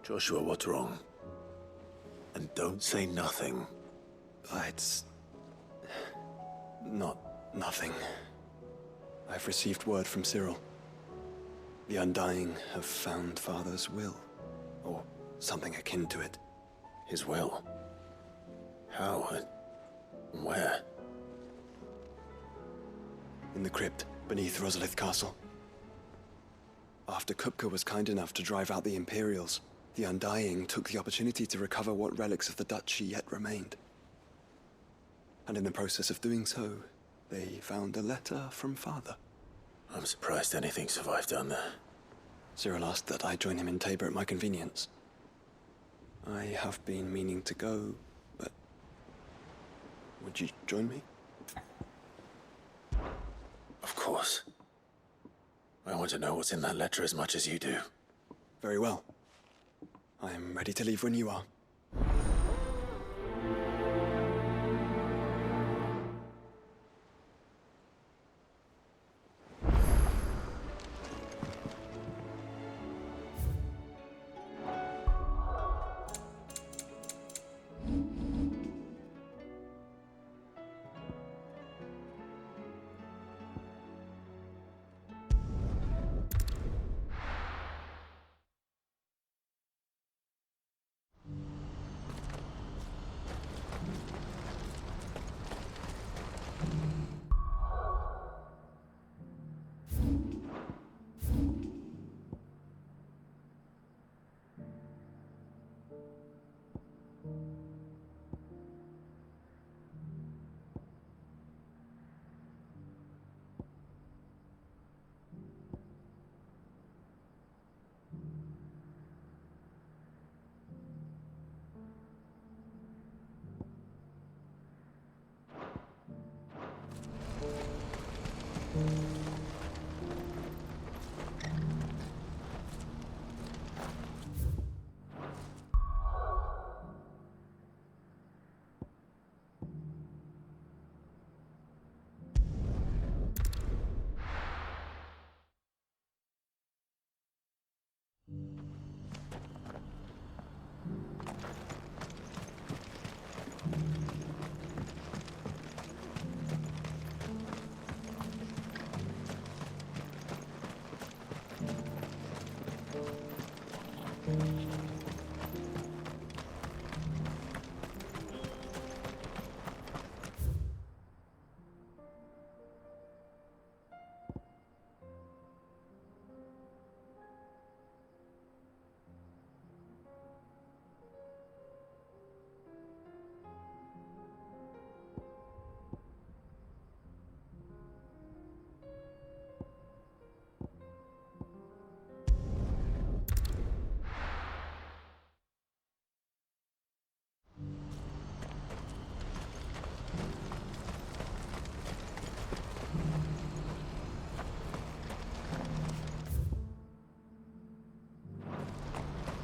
Joshua, what's wrong? And don't say nothing. It's... not nothing. I've received word from Cyril. The Undying have found Father's will, or something akin to it. His will? How and where? In the crypt beneath Rosalith Castle. After Kupka was kind enough to drive out the Imperials, the Undying took the opportunity to recover what relics of the Duchy yet remained. And in the process of doing so, they found a letter from Father. I'm surprised anything survived down there. Cyril asked that I join him in Tabor at my convenience. I have been meaning to go, but... would you join me? Of course. I want to know what's in that letter as much as you do. Very well. I am ready to leave when you are.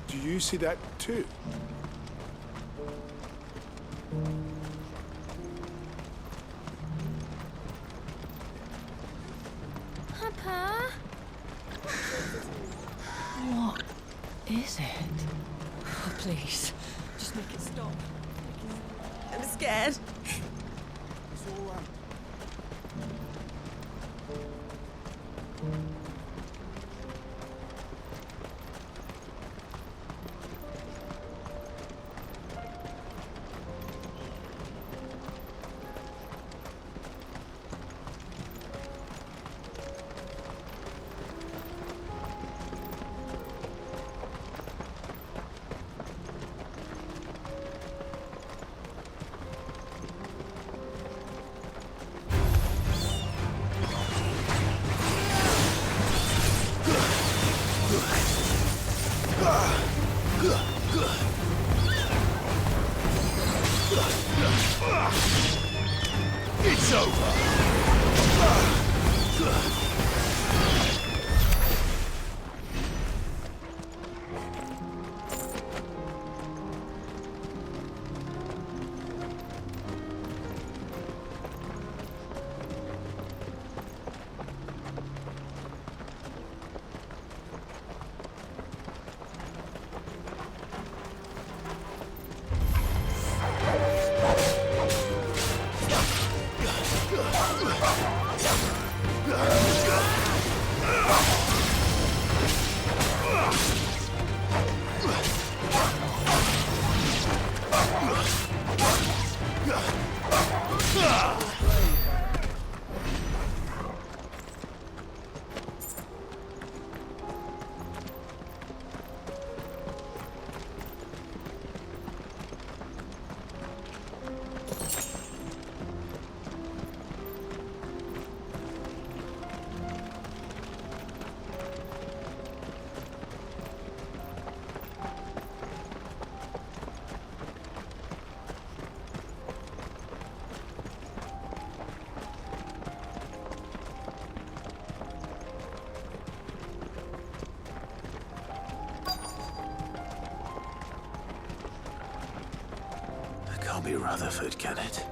Do you see that too? Papa? What is it? Oh, please, just make it stop. I'm scared. It's all right. It's over! Can't be Rutherford, can it?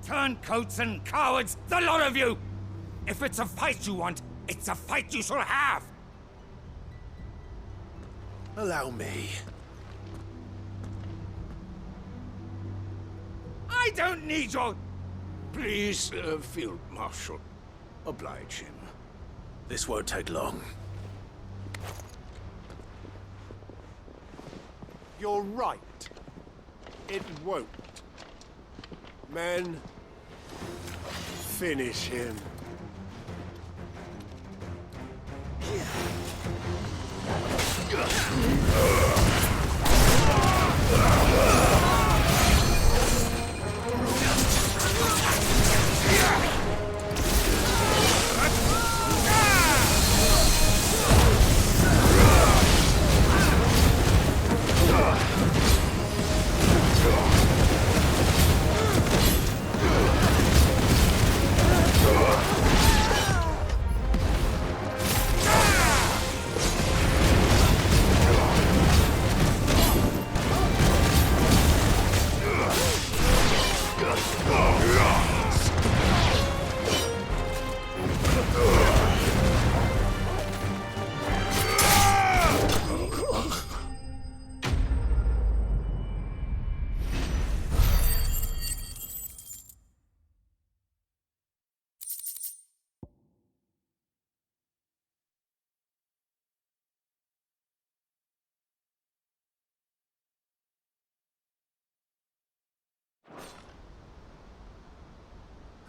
Turncoats and cowards, the lot of you! If it's a fight you want, it's a fight you shall have! Allow me. I don't need your... Please, Field Marshal, oblige him. This won't take long. You're right. It won't. Men, finish him.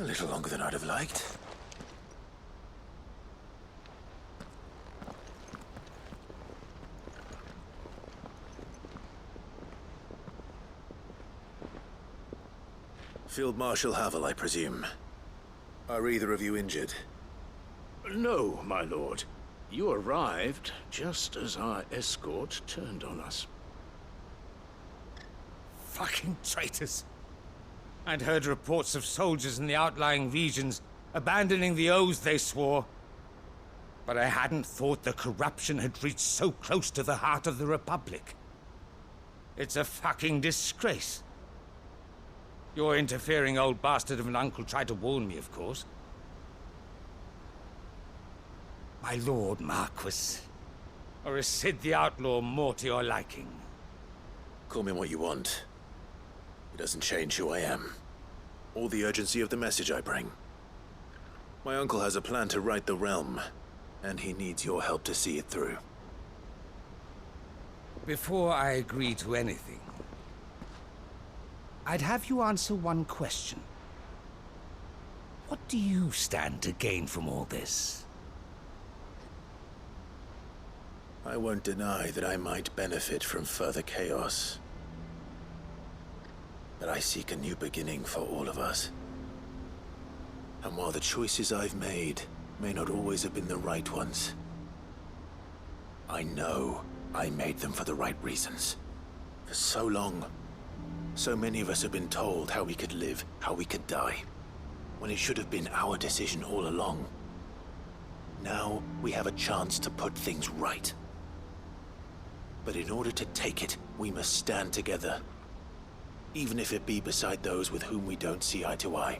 A little longer than I'd have liked. Field Marshal Havel, I presume. Are either of you injured? No, my lord. You arrived just as our escort turned on us. Fucking traitors! I'd heard reports of soldiers in the outlying regions abandoning the oaths they swore. But I hadn't thought the corruption had reached so close to the heart of the Republic. It's a fucking disgrace. Your interfering old bastard of an uncle tried to warn me, of course. My lord Marquis. Or is Sid the Outlaw more to your liking? Call me what you want. It doesn't change who I am, or the urgency of the message I bring. My uncle has a plan to right the realm, and he needs your help to see it through. Before I agree to anything, I'd have you answer one question. What do you stand to gain from all this? I won't deny that I might benefit from further chaos. But I seek a new beginning for all of us. And while the choices I've made may not always have been the right ones, I know I made them for the right reasons. For so long, so many of us have been told how we could live, how we could die, when it should have been our decision all along. Now we have a chance to put things right. But in order to take it, we must stand together. Even if it be beside those with whom we don't see eye to eye.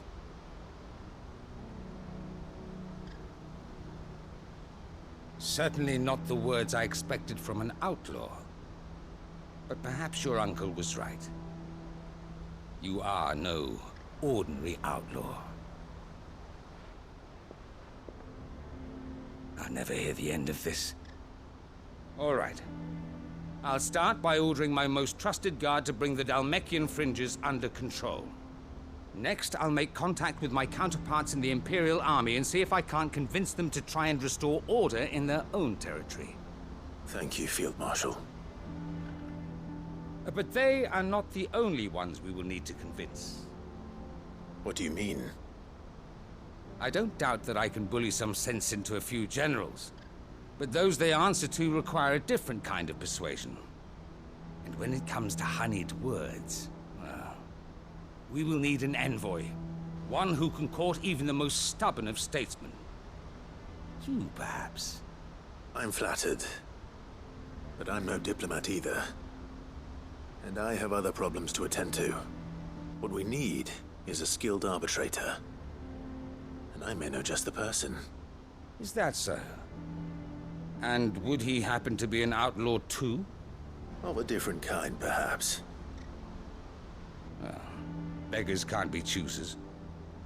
Certainly not the words I expected from an outlaw. But perhaps your uncle was right. You are no ordinary outlaw. I'll never hear the end of this. All right. I'll start by ordering my most trusted guard to bring the Dhalmekian fringes under control. Next, I'll make contact with my counterparts in the Imperial Army and see if I can't convince them to try and restore order in their own territory. Thank you, Field Marshal. But they are not the only ones we will need to convince. What do you mean? I don't doubt that I can bully some sense into a few generals, but those they answer to require a different kind of persuasion. And when it comes to honeyed words, well, we will need an envoy. One who can court even the most stubborn of statesmen. You, perhaps. I'm flattered. But I'm no diplomat either. And I have other problems to attend to. What we need is a skilled arbitrator. And I may know just the person. Is that so? And would he happen to be an outlaw too? Of a different kind, perhaps. Beggars can't be choosers.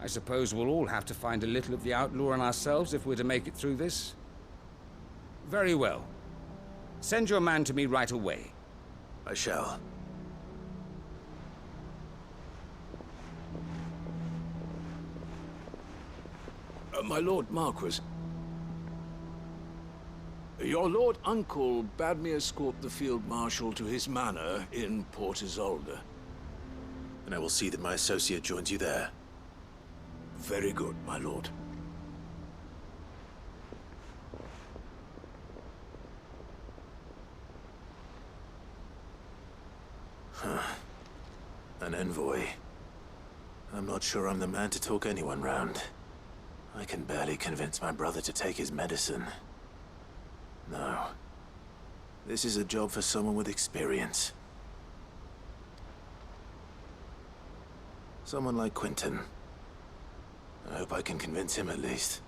I suppose we'll all have to find a little of the outlaw in ourselves if we're to make it through this. Very well. Send your man to me right away. I shall. My Lord Marquis. Your Lord Uncle bade me escort the Field Marshal to his manor in Port Isolde. And I will see that my associate joins you there. Very good, my lord. An envoy. I'm not sure I'm the man to talk anyone round. I can barely convince my brother to take his medicine. No. This is a job for someone with experience. Someone like Quentin. I hope I can convince him at least.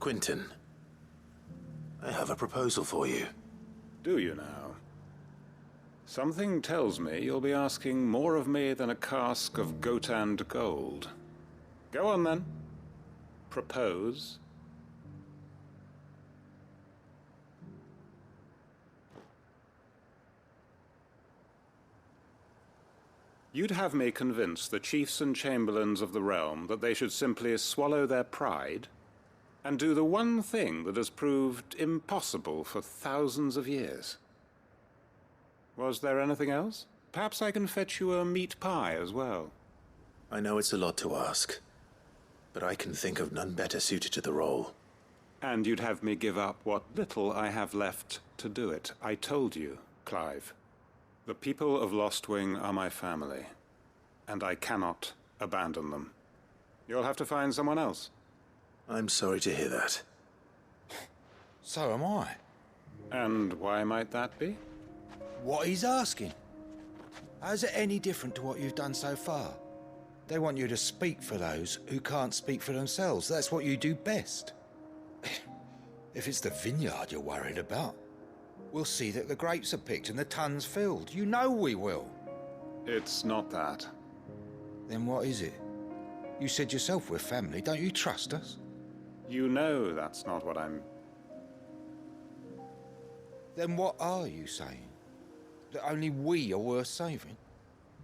Quentin, I have a proposal for you. Do you now? Something tells me you'll be asking more of me than a cask of Gotand gold. Go on then. Propose. You'd have me convince the chiefs and chamberlains of the realm that they should simply swallow their pride and do the one thing that has proved impossible for thousands of years. Was there anything else? Perhaps I can fetch you a meat pie as well. I know it's a lot to ask, but I can think of none better suited to the role. And you'd have me give up what little I have left to do it. I told you, Clive. The people of Lostwing are my family, and I cannot abandon them. You'll have to find someone else. I'm sorry to hear that. So am I. And why might that be? What he's asking. How's it any different to what you've done so far? They want you to speak for those who can't speak for themselves. That's what you do best. If it's the vineyard you're worried about, we'll see that the grapes are picked and the tons filled. You know we will. It's not that. Then what is it? You said yourself we're family. Don't you trust us? You know that's not what I'm... Then what are you saying? That only we are worth saving?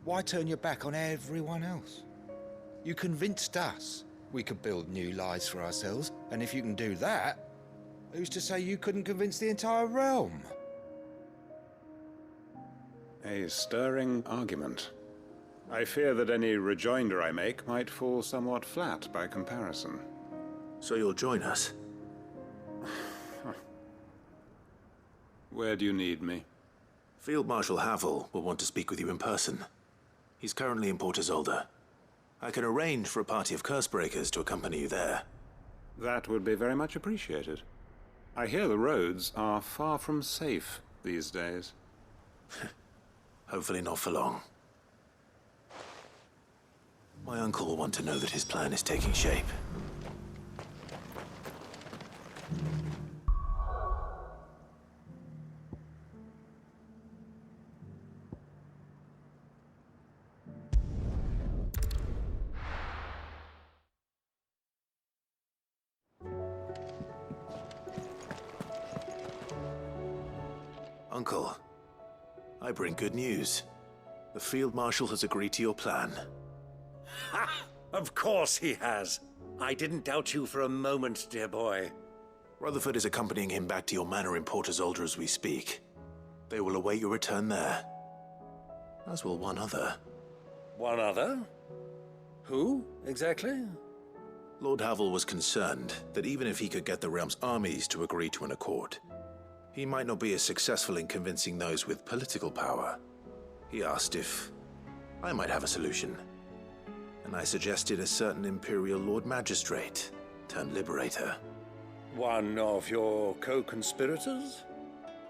Why turn your back on everyone else? You convinced us we could build new lives for ourselves, and if you can do that, who's to say you couldn't convince the entire realm? A stirring argument. I fear that any rejoinder I make might fall somewhat flat by comparison. So you'll join us? Where do you need me? Field Marshal Havel will want to speak with you in person. He's currently in Port Isolde. I can arrange for a party of Cursebreakers to accompany you there. That would be very much appreciated. I hear the roads are far from safe these days. Hopefully not for long. My uncle will want to know that his plan is taking shape. Uncle, I bring good news. The Field Marshal has agreed to your plan. Ha! Of course he has. I didn't doubt you for a moment, dear boy. Rutherford is accompanying him back to your manor in Port Isolde as we speak. They will await your return there. As will one other. One other? Who, exactly? Lord Havel was concerned that even if he could get the realm's armies to agree to an accord, he might not be as successful in convincing those with political power. He asked if I might have a solution, and I suggested a certain Imperial Lord Magistrate turned Liberator. One of your co-conspirators?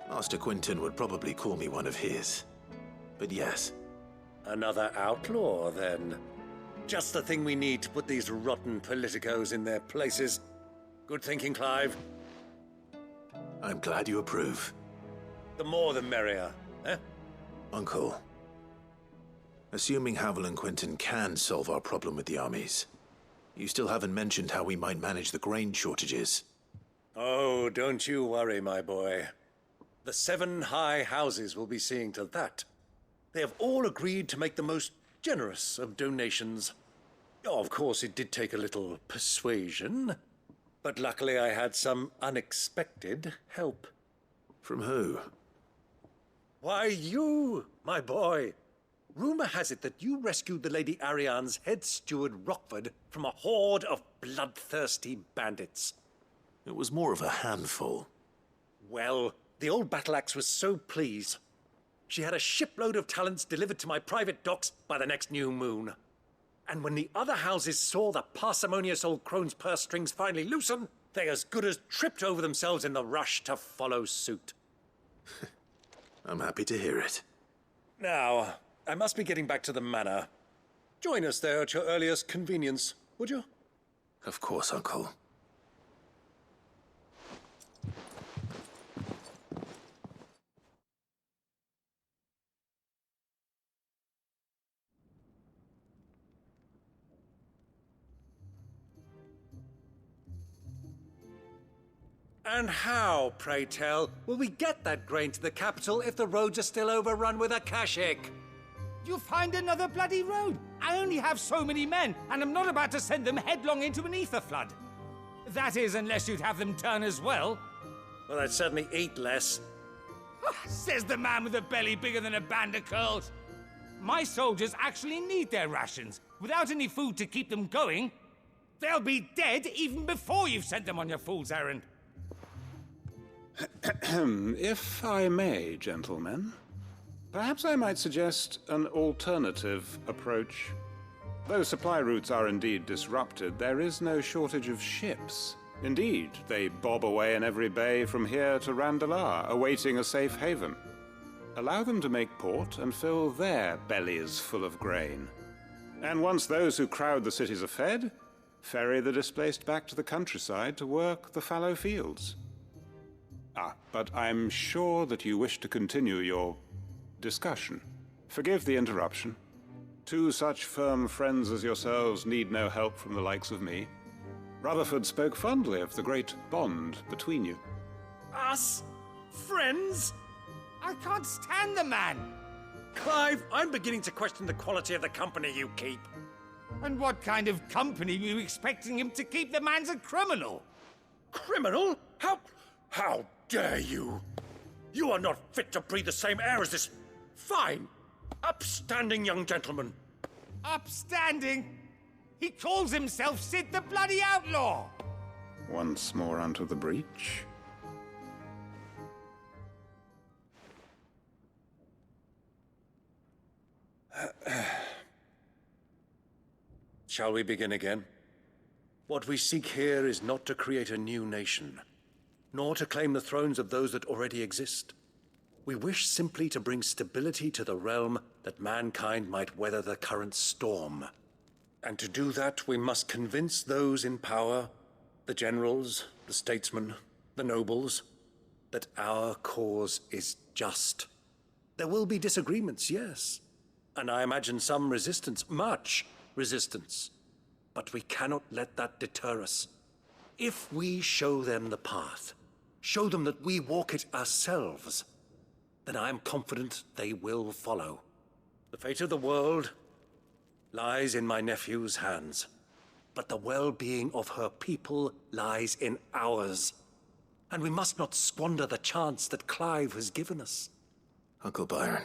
Master Quinton would probably call me one of his, but yes. Another outlaw, then. Just the thing we need to put these rotten politicos in their places. Good thinking, Clive. I'm glad you approve. The more the merrier, eh? Uncle, assuming Havel and Quinton can solve our problem with the armies, you still haven't mentioned how we might manage the grain shortages. Oh, don't you worry, my boy. The 7 high houses will be seeing to that. They have all agreed to make the most generous of donations. Oh, of course, it did take a little persuasion, but luckily I had some unexpected help. From who? Why, you, my boy. Rumor has it that you rescued the Lady Ariane's head steward Rockford from a horde of bloodthirsty bandits. It was more of a handful. Well, the old battle axe was so pleased. She had a shipload of talents delivered to my private docks by the next new moon. And when the other houses saw the parsimonious old crone's purse strings finally loosen, they as good as tripped over themselves in the rush to follow suit. I'm happy to hear it. Now, I must be getting back to the manor. Join us there at your earliest convenience, would you? Of course, Uncle. And how, pray tell, will we get that grain to the capital if the roads are still overrun with akashic? You'll find another bloody road. I only have so many men, and I'm not about to send them headlong into an ether flood. That is, unless you'd have them turn as well. Well, I'd certainly eat less. Says the man with a belly bigger than a band of curls. My soldiers actually need their rations. Without any food to keep them going, they'll be dead even before you've sent them on your fool's errand. If I may, gentlemen, perhaps I might suggest an alternative approach. Though supply routes are indeed disrupted, there is no shortage of ships. Indeed, they bob away in every bay from here to Randalar, awaiting a safe haven. Allow them to make port and fill their bellies full of grain. And once those who crowd the cities are fed, ferry the displaced back to the countryside to work the fallow fields. But I'm sure that you wish to continue your discussion. Forgive the interruption. Two such firm friends as yourselves need no help from the likes of me. Rutherford spoke fondly of the great bond between you. Us? Friends? I can't stand the man! Clive, I'm beginning to question the quality of the company you keep. And what kind of company were you expecting him to keep? The man's a criminal! Criminal? How dare you? You are not fit to breathe the same air as this fine, upstanding young gentleman. Upstanding? He calls himself Sid the Bloody Outlaw! Once more onto the breach. Shall we begin again? What we seek here is not to create a new nation, nor to claim the thrones of those that already exist. We wish simply to bring stability to the realm that mankind might weather the current storm. And to do that, we must convince those in power, the generals, the statesmen, the nobles, that our cause is just. There will be disagreements, yes. And I imagine some resistance, much resistance. But we cannot let that deter us. If we show them the path, show them that we walk it ourselves, then I am confident they will follow. The fate of the world lies in my nephew's hands, but the well-being of her people lies in ours. And we must not squander the chance that Clive has given us. Uncle Byron,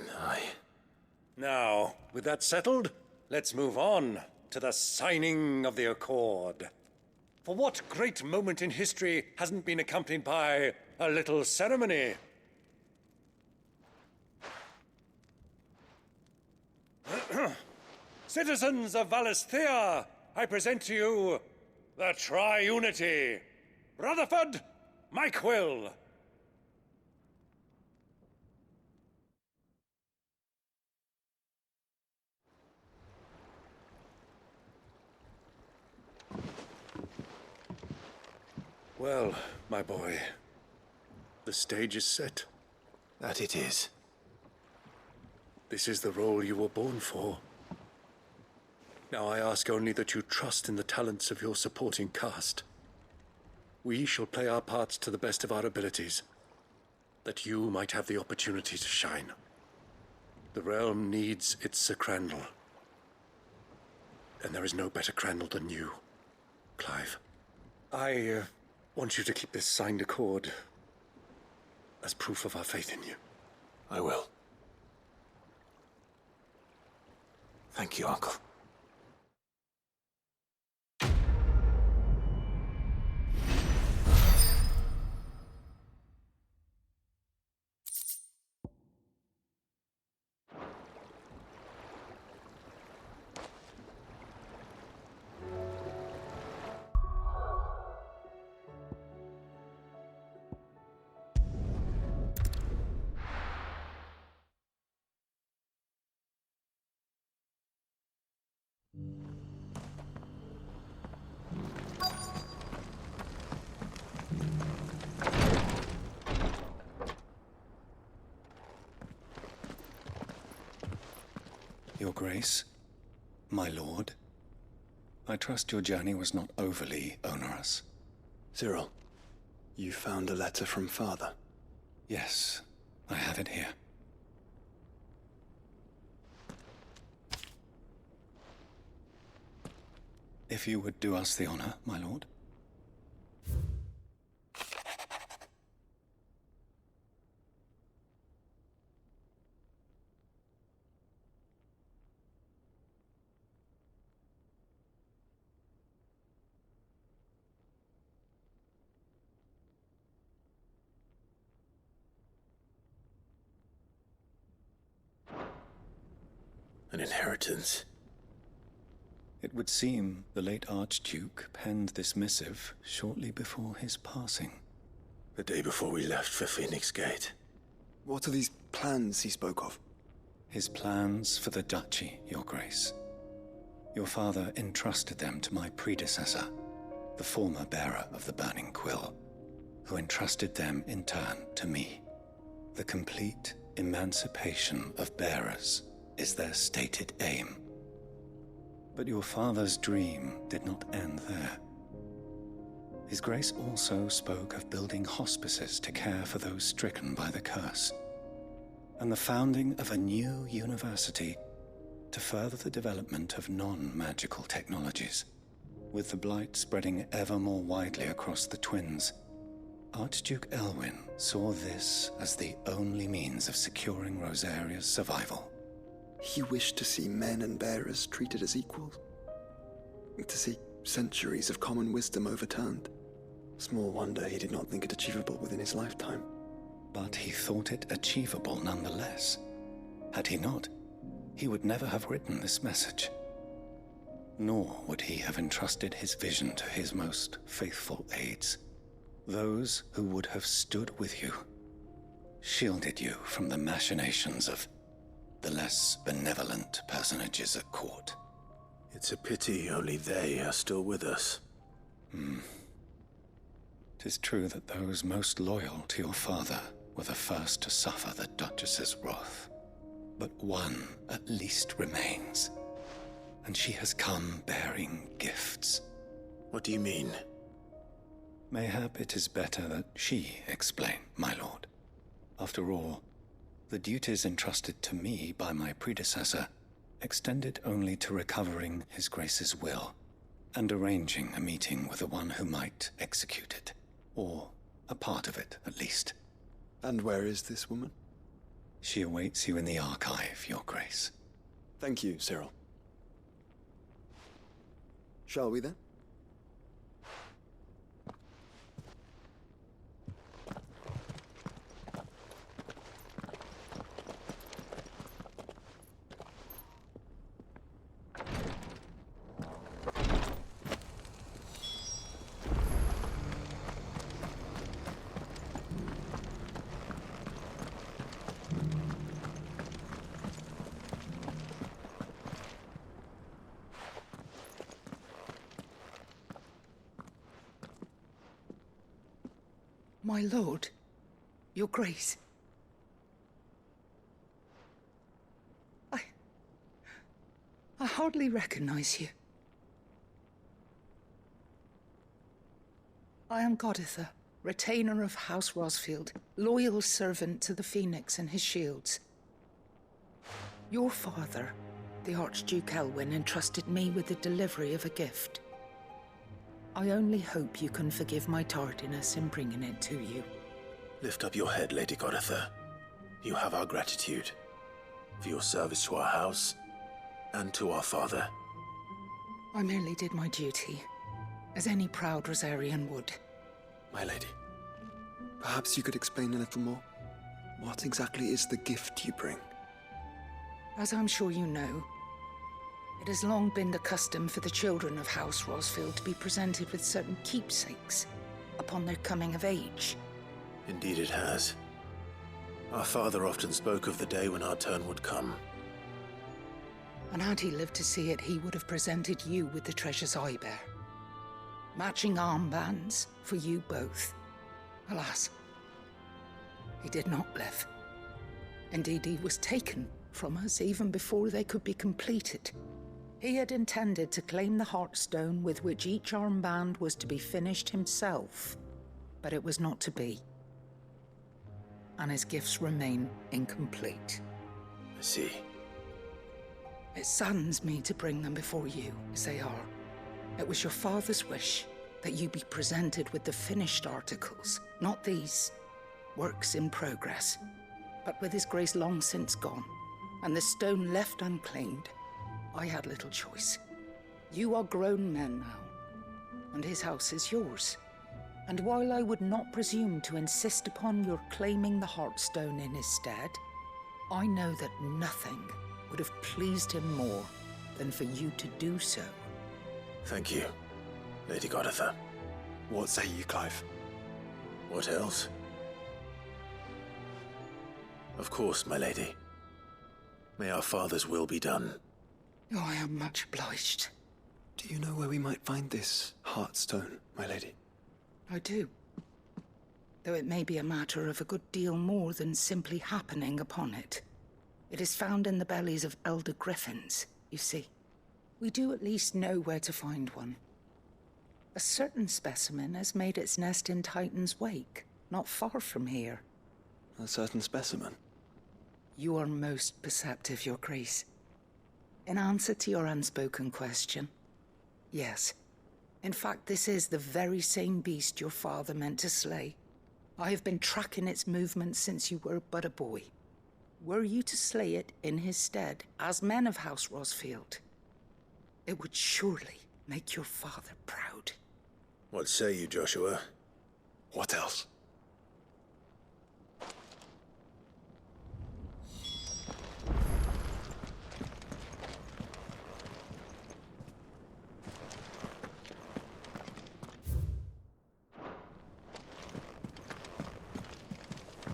Now, with that settled, let's move on to the signing of the Accord. For what great moment in history hasn't been accompanied by a little ceremony? Citizens of Valisthea, I present to you the Triunity. Rutherford, Mike Will. Well, my boy, the stage is set. that it is. This is the role you were born for. Now I ask only that you trust in the talents of your supporting cast. We shall play our parts to the best of our abilities, that you might have the opportunity to shine. The realm needs its Sir Crandall. And there is no better Crandall than you, Clive. I want you to keep this signed accord as proof of our faith in you. I will. Thank you, Uncle. Your Grace, my lord, I trust your journey was not overly onerous. Cyril, you found a letter from Father? Yes, I have it here. If you would do us the honor, my lord. An inheritance. It would seem the late Archduke penned this missive shortly before his passing. The day before we left for Phoenix Gate. What are these plans he spoke of? His plans for the duchy, Your Grace. Your father entrusted them to my predecessor, the former bearer of the Burning Quill, who entrusted them in turn to me. The complete emancipation of bearers is their stated aim. But your father's dream did not end there. His Grace also spoke of building hospices to care for those stricken by the curse, and the founding of a new university to further the development of non-magical technologies. With the blight spreading ever more widely across the twins, Archduke Elwyn saw this as the only means of securing Rosaria's survival. He wished to see men and bearers treated as equals. To see centuries of common wisdom overturned. Small wonder he did not think it achievable within his lifetime. But he thought it achievable nonetheless. Had he not, he would never have written this message. Nor would he have entrusted his vision to his most faithful aides, those who would have stood with you, shielded you from the machinations of the less benevolent personages at court. It's a pity only they are still with us. 'Tis true that those most loyal to your father were the first to suffer the Duchess's wrath. But one at least remains, and she has come bearing gifts. What do you mean? Mayhap it is better that she explain, my lord. After all, the duties entrusted to me by my predecessor extended only to recovering His Grace's will and arranging a meeting with the one who might execute it, or a part of it at least. And where is this woman? She awaits you in the archive, Your Grace. Thank you, Cyril. Shall we then? My lord, Your Grace. I hardly recognize you. I am Goditha, retainer of House Rosfield, loyal servant to the Phoenix and his shields. Your father, the Archduke Elwyn, entrusted me with the delivery of a gift. I only hope you can forgive my tardiness in bringing it to you. Lift up your head, Lady Goditha. You have our gratitude for your service to our house and to our father. I merely did my duty, as any proud Rosarian would. My lady, perhaps you could explain a little more? What exactly is the gift you bring? As I'm sure you know, it has long been the custom for the children of House Rosfield to be presented with certain keepsakes upon their coming of age. Indeed it has. Our father often spoke of the day when our turn would come. And had he lived to see it, he would have presented you with the treasures I bear. Matching armbands for you both. Alas, he did not live. Indeed, he was taken from us even before they could be completed. He had intended to claim the Heartstone with which each armband was to be finished himself, but it was not to be. And his gifts remain incomplete. I see. It saddens me to bring them before you, as they are. It was your father's wish that you be presented with the finished articles, not these works in progress. But with his grace long since gone, and the stone left unclaimed, I had little choice. You are grown men now, and his house is yours. And while I would not presume to insist upon your claiming the Heartstone in his stead, I know that nothing would have pleased him more than for you to do so Thank you, Lady Goditha. What say you, Clive? What else? Of course, my lady. May our father's will be done. Oh, I am much obliged. Do you know where we might find this Heartstone, my lady? I do. Though it may be a matter of a good deal more than simply happening upon it. It is found in the bellies of elder griffins, you see. We do at least know where to find one. A certain specimen has made its nest in Titan's Wake, not far from here. A certain specimen? You are most perceptive, Your Grace. In answer to your unspoken question, yes. In fact, this is the very same beast your father meant to slay. I have been tracking its movements since you were but a boy. Were you to slay it in his stead, as men of House Rosfield, it would surely make your father proud. What say you, Joshua? What else?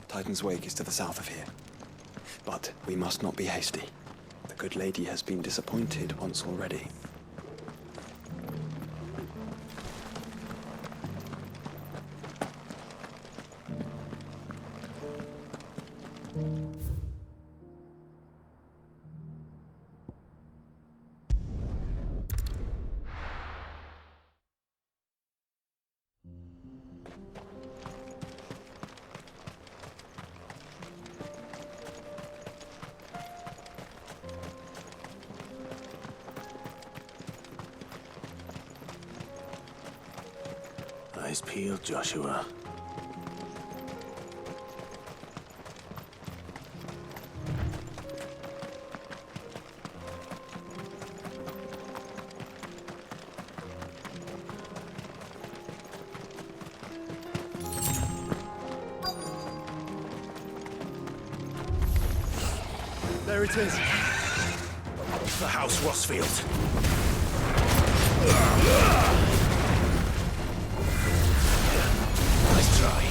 Titan's Wake is to the south of here. But we must not be hasty. The good lady has been disappointed once already. Eyes peeled, Joshua. There it is. The House Rosfield. Nice try.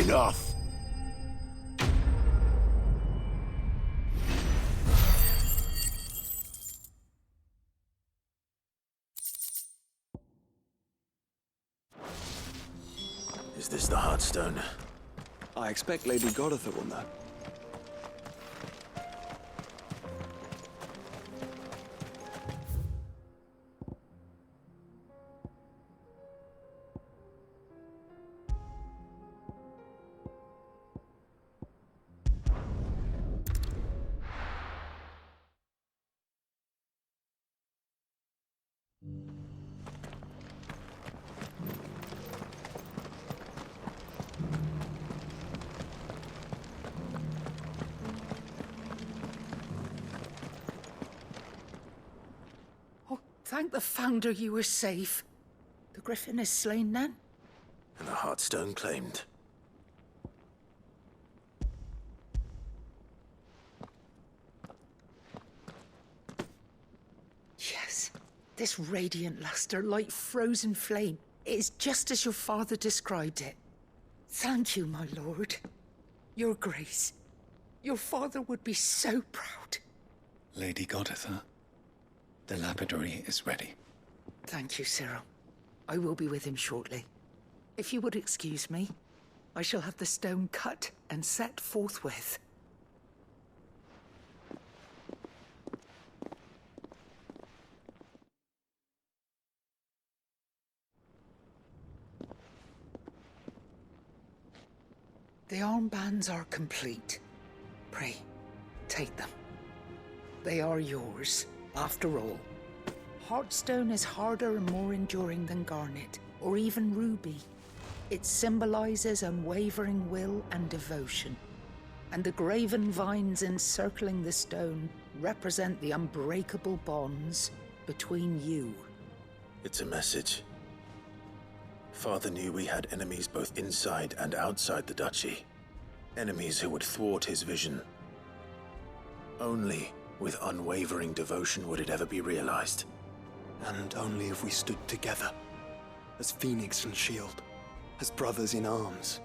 Enough! Is this the Heartstone? I expect Lady Goditha will know. Thank the Founder you were safe. The Griffin is slain then? And the Heartstone claimed. Yes. This radiant luster, like frozen flame, it is just as your father described it. Thank you, my lord. Your grace. Your father would be so proud. Lady Goditha, the lapidary is ready. Thank you, Cyril. I will be with him shortly. If you would excuse me, I shall have the stone cut and set forthwith. The armbands are complete. Pray, take them. They are yours, after all. Heartstone is harder and more enduring than garnet, or even ruby. It symbolizes unwavering will and devotion. And the graven vines encircling the stone represent the unbreakable bonds between you. It's a message. Father knew we had enemies both inside and outside the duchy. Enemies who would thwart his vision. Only with unwavering devotion would it ever be realized. And only if we stood together, as Phoenix and Shield, as brothers in arms,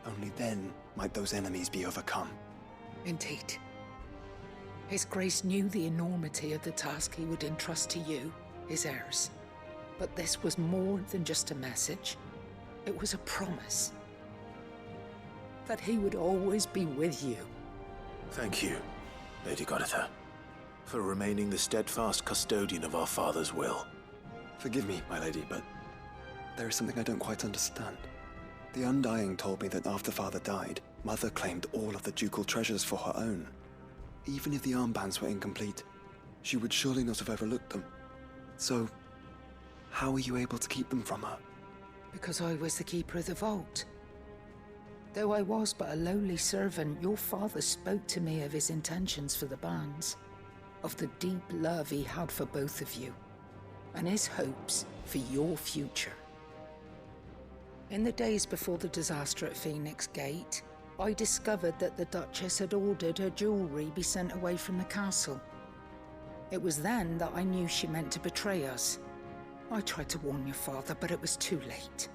only then might those enemies be overcome. Indeed. His Grace knew the enormity of the task he would entrust to you, his heirs. But this was more than just a message. It was a promise. That he would always be with you. Thank you, Lady Goditha, for remaining the steadfast custodian of our father's will. Forgive me, my lady, but there is something I don't quite understand. The Undying told me that after Father died, Mother claimed all of the ducal treasures for her own. Even if the armbands were incomplete, she would surely not have overlooked them. So, how were you able to keep them from her? Because I was the keeper of the vault. Though I was but a lowly servant, your father spoke to me of his intentions for the bands, of the deep love he had for both of you, and his hopes for your future. In the days before the disaster at Phoenix Gate, I discovered that the Duchess had ordered her jewelry be sent away from the castle. It was then that I knew she meant to betray us. I tried to warn your father, but it was too late.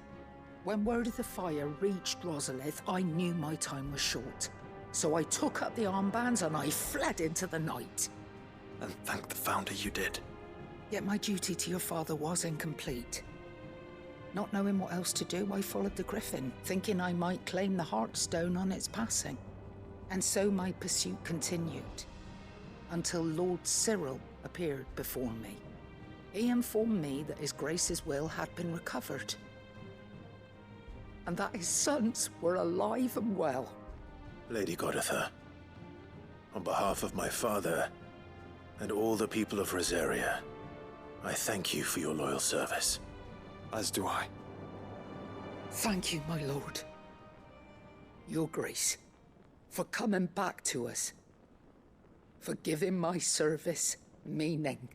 When word of the fire reached Rosalith, I knew my time was short. So I took up the armbands and I fled into the night. And thank the Founder you did. Yet my duty to your father was incomplete. Not knowing what else to do, I followed the Griffin, thinking I might claim the Heartstone on its passing. And so my pursuit continued, until Lord Cyril appeared before me. He informed me that His Grace's will had been recovered, and that his sons were alive and well. Lady Goditha, on behalf of my father and all the people of Rosaria, I thank you for your loyal service. As do I. Thank you, my lord. Your Grace, for coming back to us, for giving my service meaning.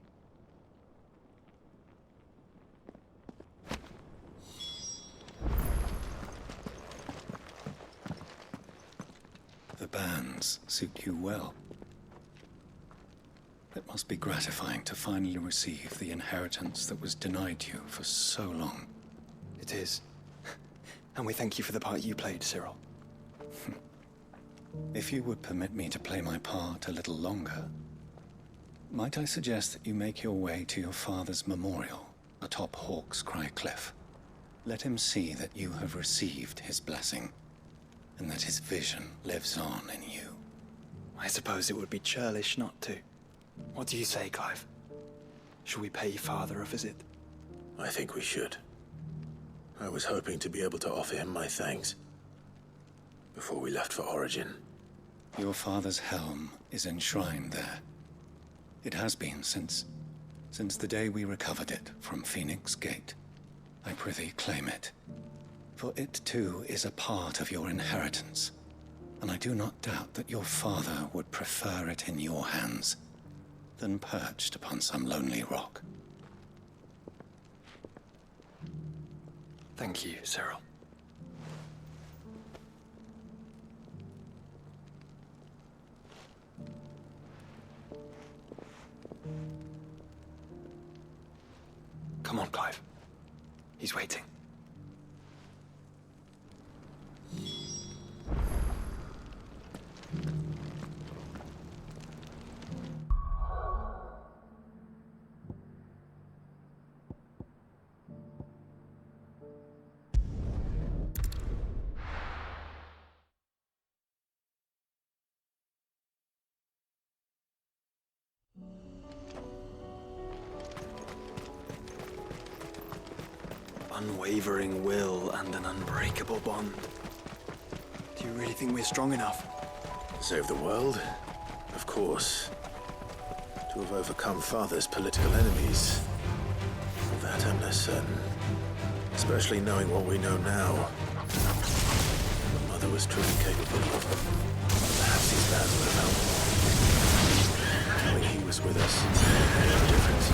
The bands suit you well. It must be gratifying to finally receive the inheritance that was denied you for so long. It is. And we thank you for the part you played, Cyril. If you would permit me to play my part a little longer, might I suggest that you make your way to your father's memorial atop Hawk's Cry Cliff? Let him see that you have received his blessing, and that his vision lives on in you. I suppose it would be churlish not to. What do you say, Clive? Should we pay Father a visit? I think we should. I was hoping to be able to offer him my thanks before we left for Origin. Your father's helm is enshrined there. It has been since the day we recovered it from Phoenix Gate. I prithee claim it, for it too is a part of your inheritance, and I do not doubt that your father would prefer it in your hands than perched upon some lonely rock. Thank you, Cyril. Come on, Clive. He's waiting. Unwavering will and an unbreakable bond. Do you really think we're strong enough? Save the world? Of course. To have overcome Father's political enemies. Of that I'm less certain. Especially knowing what we know now. What Mother was truly capable of. Perhaps these bands would have helped. Knowing he was with us made no difference.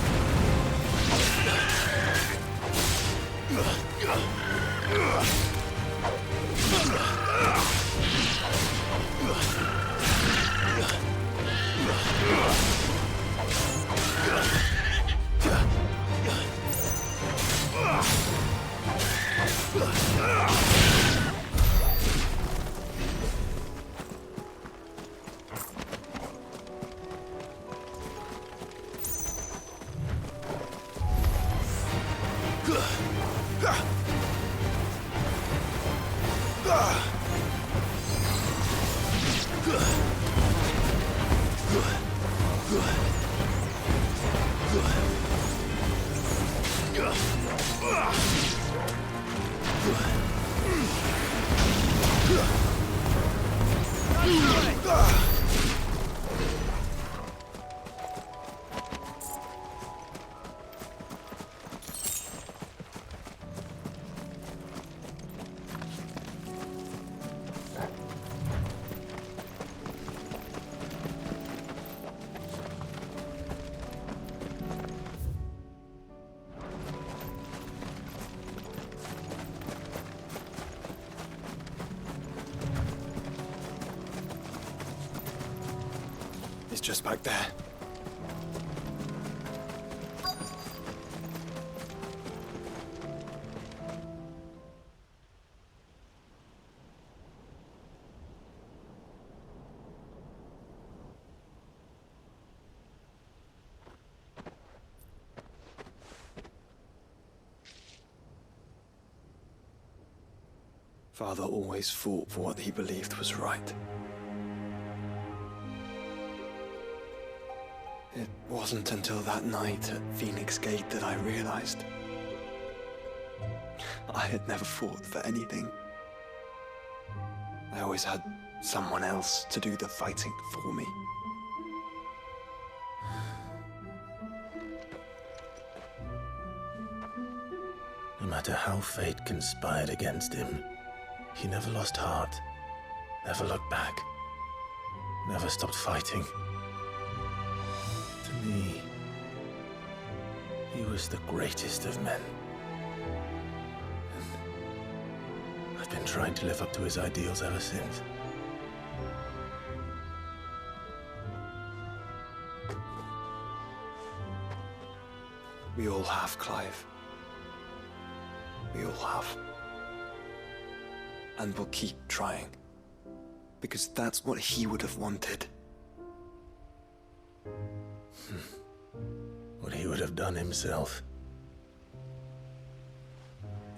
It's just back there. Father always fought for what he believed was right. It wasn't until that night at Phoenix Gate that I realized I had never fought for anything. I always had someone else to do the fighting for me. No matter how fate conspired against him, he never lost heart, never looked back, never stopped fighting. To me, he was the greatest of men. And I've been trying to live up to his ideals ever since. We all have, Clive. We all have. And we'll keep trying. Because that's what he would have wanted. What he would have done himself.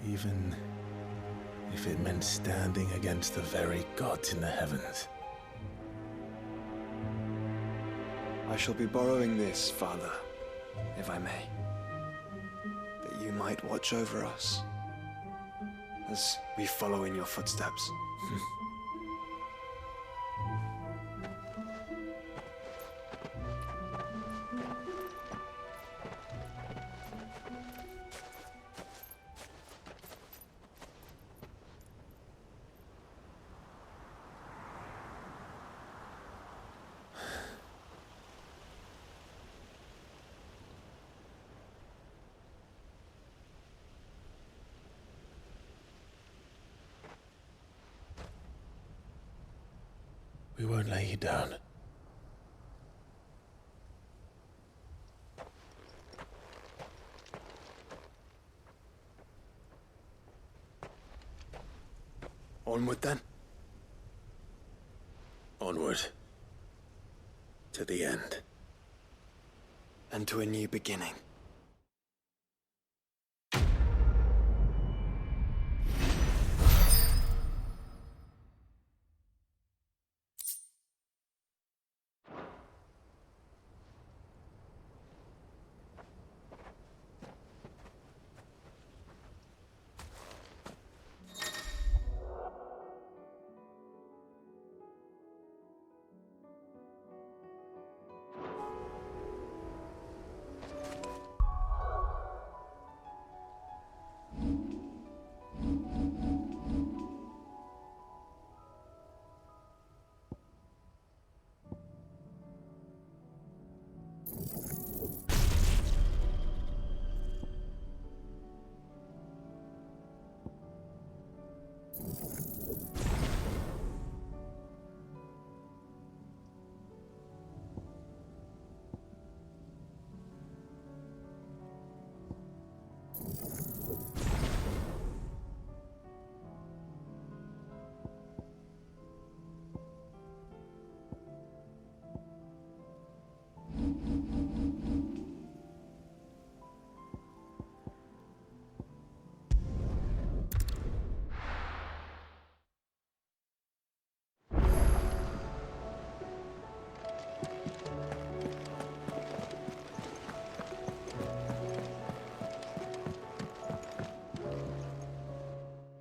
Even if it meant standing against the very gods in the heavens. I shall be borrowing this, Father, if I may. That you might watch over us as we follow in your footsteps. We won't lay you down. Onward then. Onward. To the end. And to a new beginning.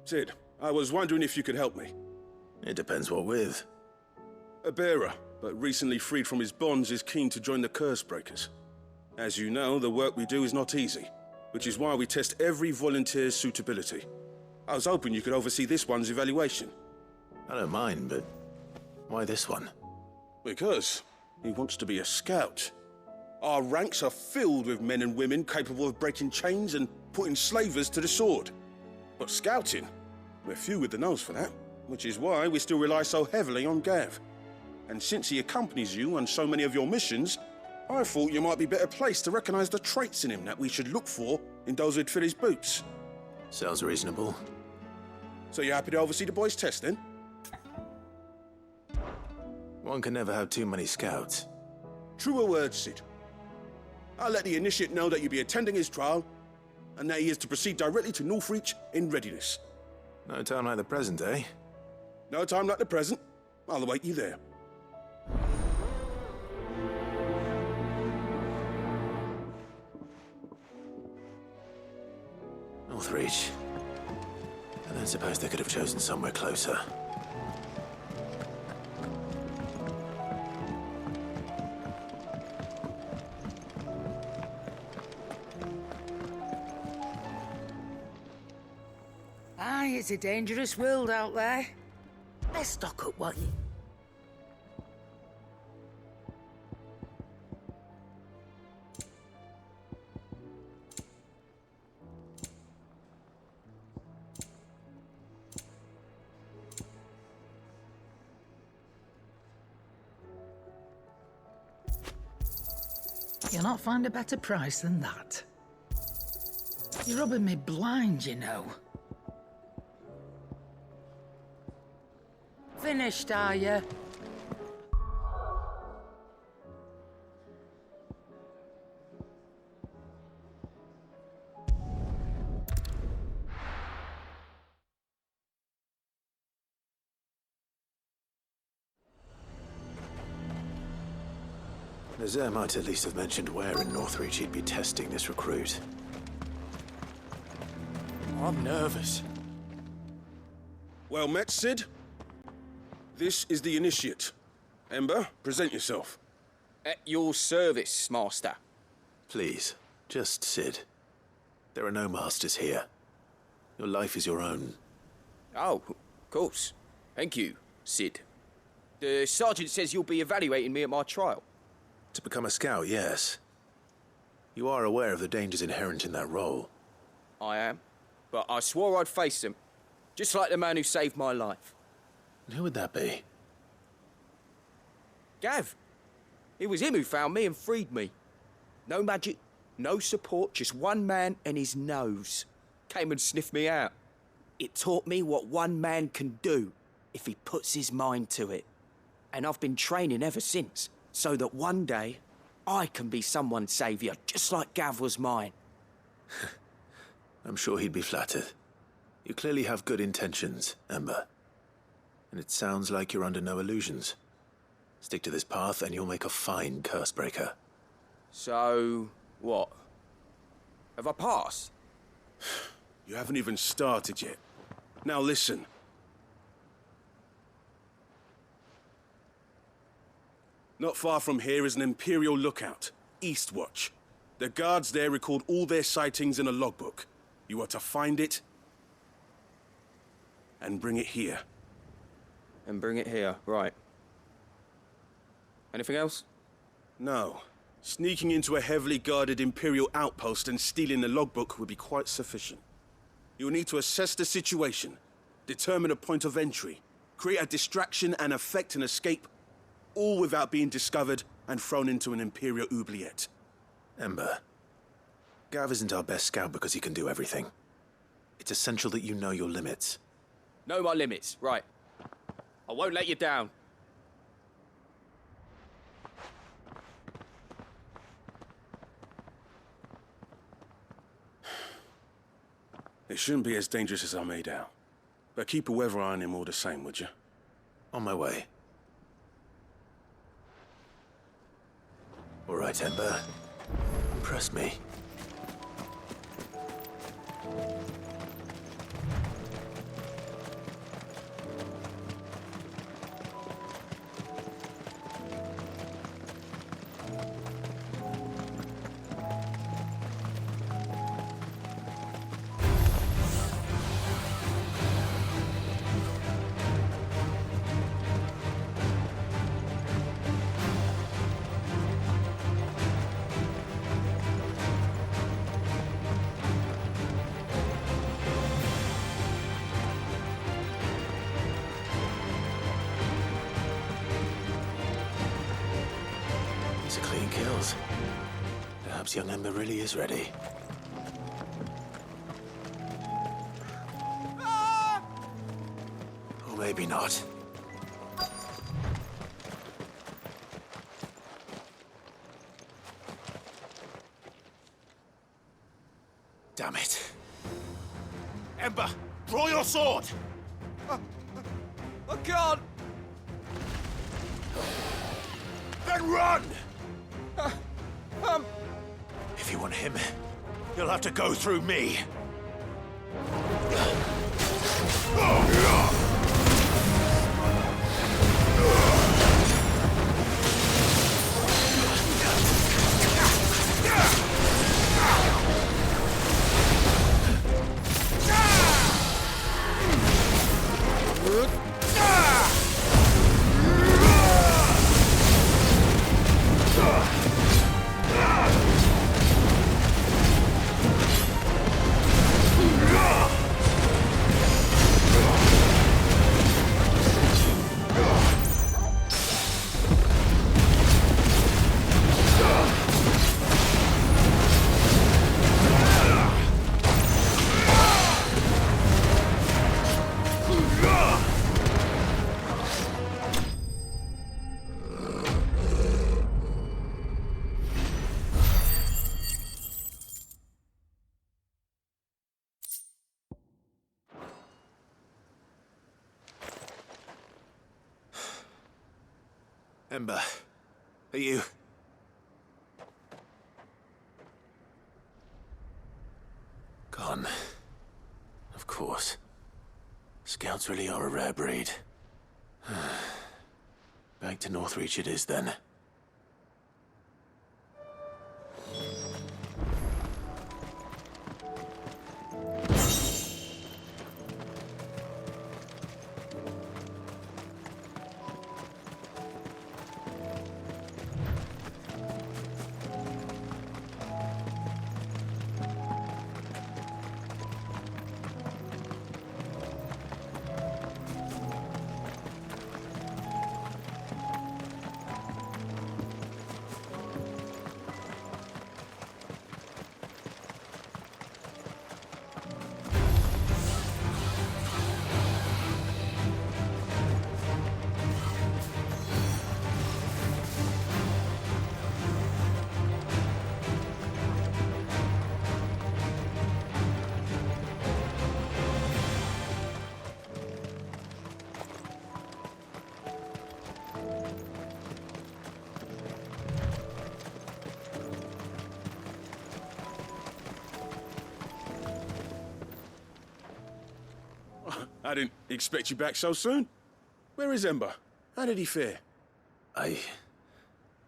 Sid, I was wondering if you could help me. It depends what with. A bearer, but recently freed from his bonds, is keen to join the Curse Breakers. As you know, the work we do is not easy, which is why we test every volunteer's suitability. I was hoping you could oversee this one's evaluation. I don't mind, but why this one? Because he wants to be a scout. Our ranks are filled with men and women capable of breaking chains and putting slavers to the sword. But scouting, we're few with the nose for that, which is why we still rely so heavily on Gav. And since he accompanies you on so many of your missions, I thought you might be better placed to recognize the traits in him that we should look for in those who'd fill his boots. Sounds reasonable. So you're happy to oversee the boys' test, then? One can never have too many scouts. Truer words, Sid. I'll let the initiate know that you'll be attending his trial, and that he is to proceed directly to Northreach in readiness. No time like the present, eh? No time like the present. I'll await you there. Northreach. I don't suppose they could have chosen somewhere closer. Aye, it's a dangerous world out there. Let's stock up what you... You'll not find a better price than that. You're rubbing me blind, you know. Finished, are you? Nazaire might at least have mentioned where in Northreach he'd be testing this recruit. I'm nervous. Well met, Sid. This is the initiate. Ember, present yourself. At your service, Master. Please, just Sid. There are no masters here. Your life is your own. Oh, of course. Thank you, Sid. The sergeant says you'll be evaluating me at my trial. To become a scout, yes. You are aware of the dangers inherent in that role. I am. But I swore I'd face them. Just like the man who saved my life. And who would that be? Gav. It was him who found me and freed me. No magic, no support, just one man and his nose. Came and sniffed me out. It taught me what one man can do if he puts his mind to it. And I've been training ever since, so that one day I can be someone's saviour, just like Gav was mine. I'm sure he'd be flattered. You clearly have good intentions, Ember. And it sounds like you're under no illusions. Stick to this path and you'll make a fine cursebreaker. So, what? Have I passed? You haven't even started yet. Now listen. Not far from here is an Imperial lookout, Eastwatch. The guards there record all their sightings in a logbook. You are to find it and bring it here. And bring it here, right. Anything else? No. Sneaking into a heavily guarded Imperial outpost and stealing the logbook would be quite sufficient. You'll need to assess the situation, determine a point of entry, create a distraction and effect an escape, all without being discovered and thrown into an Imperial oubliette. Ember, Gav isn't our best scout because he can do everything. It's essential that you know your limits. Know my limits, right. I won't let you down. It shouldn't be as dangerous as I made out. But keep a weather eye on him all the same, would you? On my way. All right, Ember. Impress me. These are clean kills. Perhaps young Ember really is ready. Or maybe not. Damn it. Ember, draw your sword! I can't! Then run! If you want him, You'll have to go through me. Ember, are you... scouts really are a rare breed. Back to Northreach it is then. I didn't expect you back so soon. Where is Ember? How did he fare? I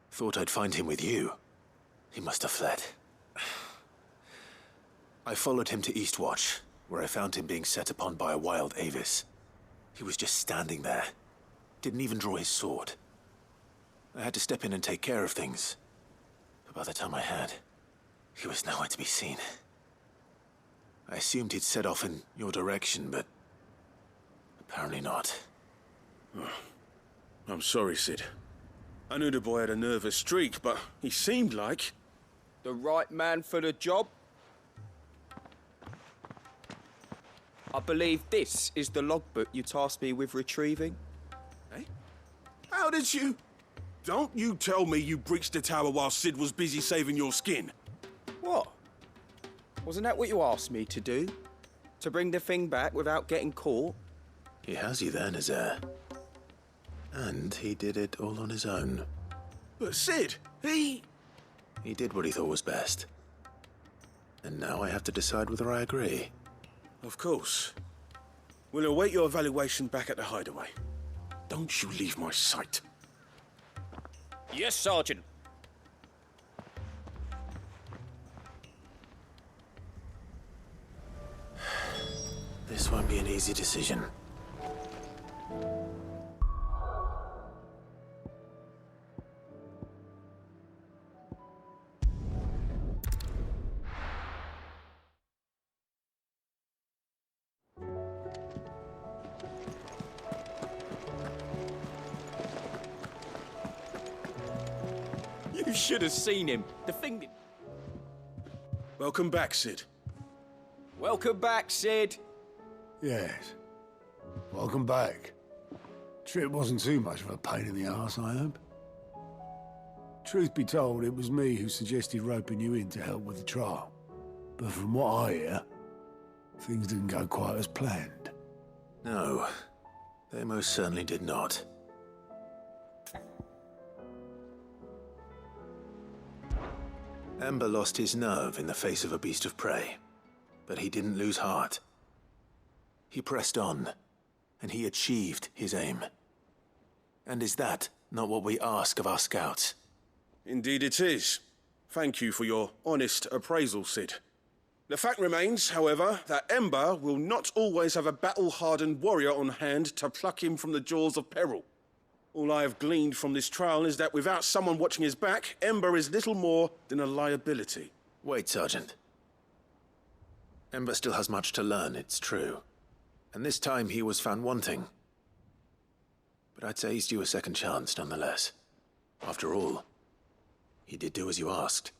thought I'd find him with you. He must have fled. I followed him to Eastwatch, where I found him being set upon by a wild Avis. He was just standing there. Didn't even draw his sword. I had to step in and take care of things. But by the time I had, he was nowhere to be seen. I assumed he'd set off in your direction, but apparently not. I'm sorry, Sid. I knew the boy had a nervous streak, but he seemed like... The right man for the job? I believe this is the logbook you tasked me with retrieving. Eh? How did you... Don't you tell me you breached the tower while Sid was busy saving your skin. What? Wasn't that what you asked me to do? To bring the thing back without getting caught? He has you there in his air. And he did it all on his own. But Sid, he did what he thought was best. And now I have to decide whether I agree. Of course. We'll await your evaluation back at the hideaway. Don't you leave my sight. Yes, Sergeant. This won't be an easy decision. You should have seen him. The thing that... Welcome back, Sid. Welcome back, Sid. Yes. Welcome back. Trip wasn't too much of a pain in the arse, I hope. Truth be told, it was me who suggested roping you in to help with the trial. But from what I hear, things didn't go quite as planned. No, they most certainly did not. Ember lost his nerve in the face of a beast of prey, but he didn't lose heart. He pressed on, and he achieved his aim. And is that not what we ask of our scouts? Indeed it is. Thank you for your honest appraisal, Sid. The fact remains, however, that Ember will not always have a battle-hardened warrior on hand to pluck him from the jaws of peril. All I have gleaned from this trial is that without someone watching his back, Ember is little more than a liability. Wait, Sergeant. Ember still has much to learn, it's true. And this time he was found wanting. But I'd say he's due a second chance, nonetheless. After all, he did do as you asked.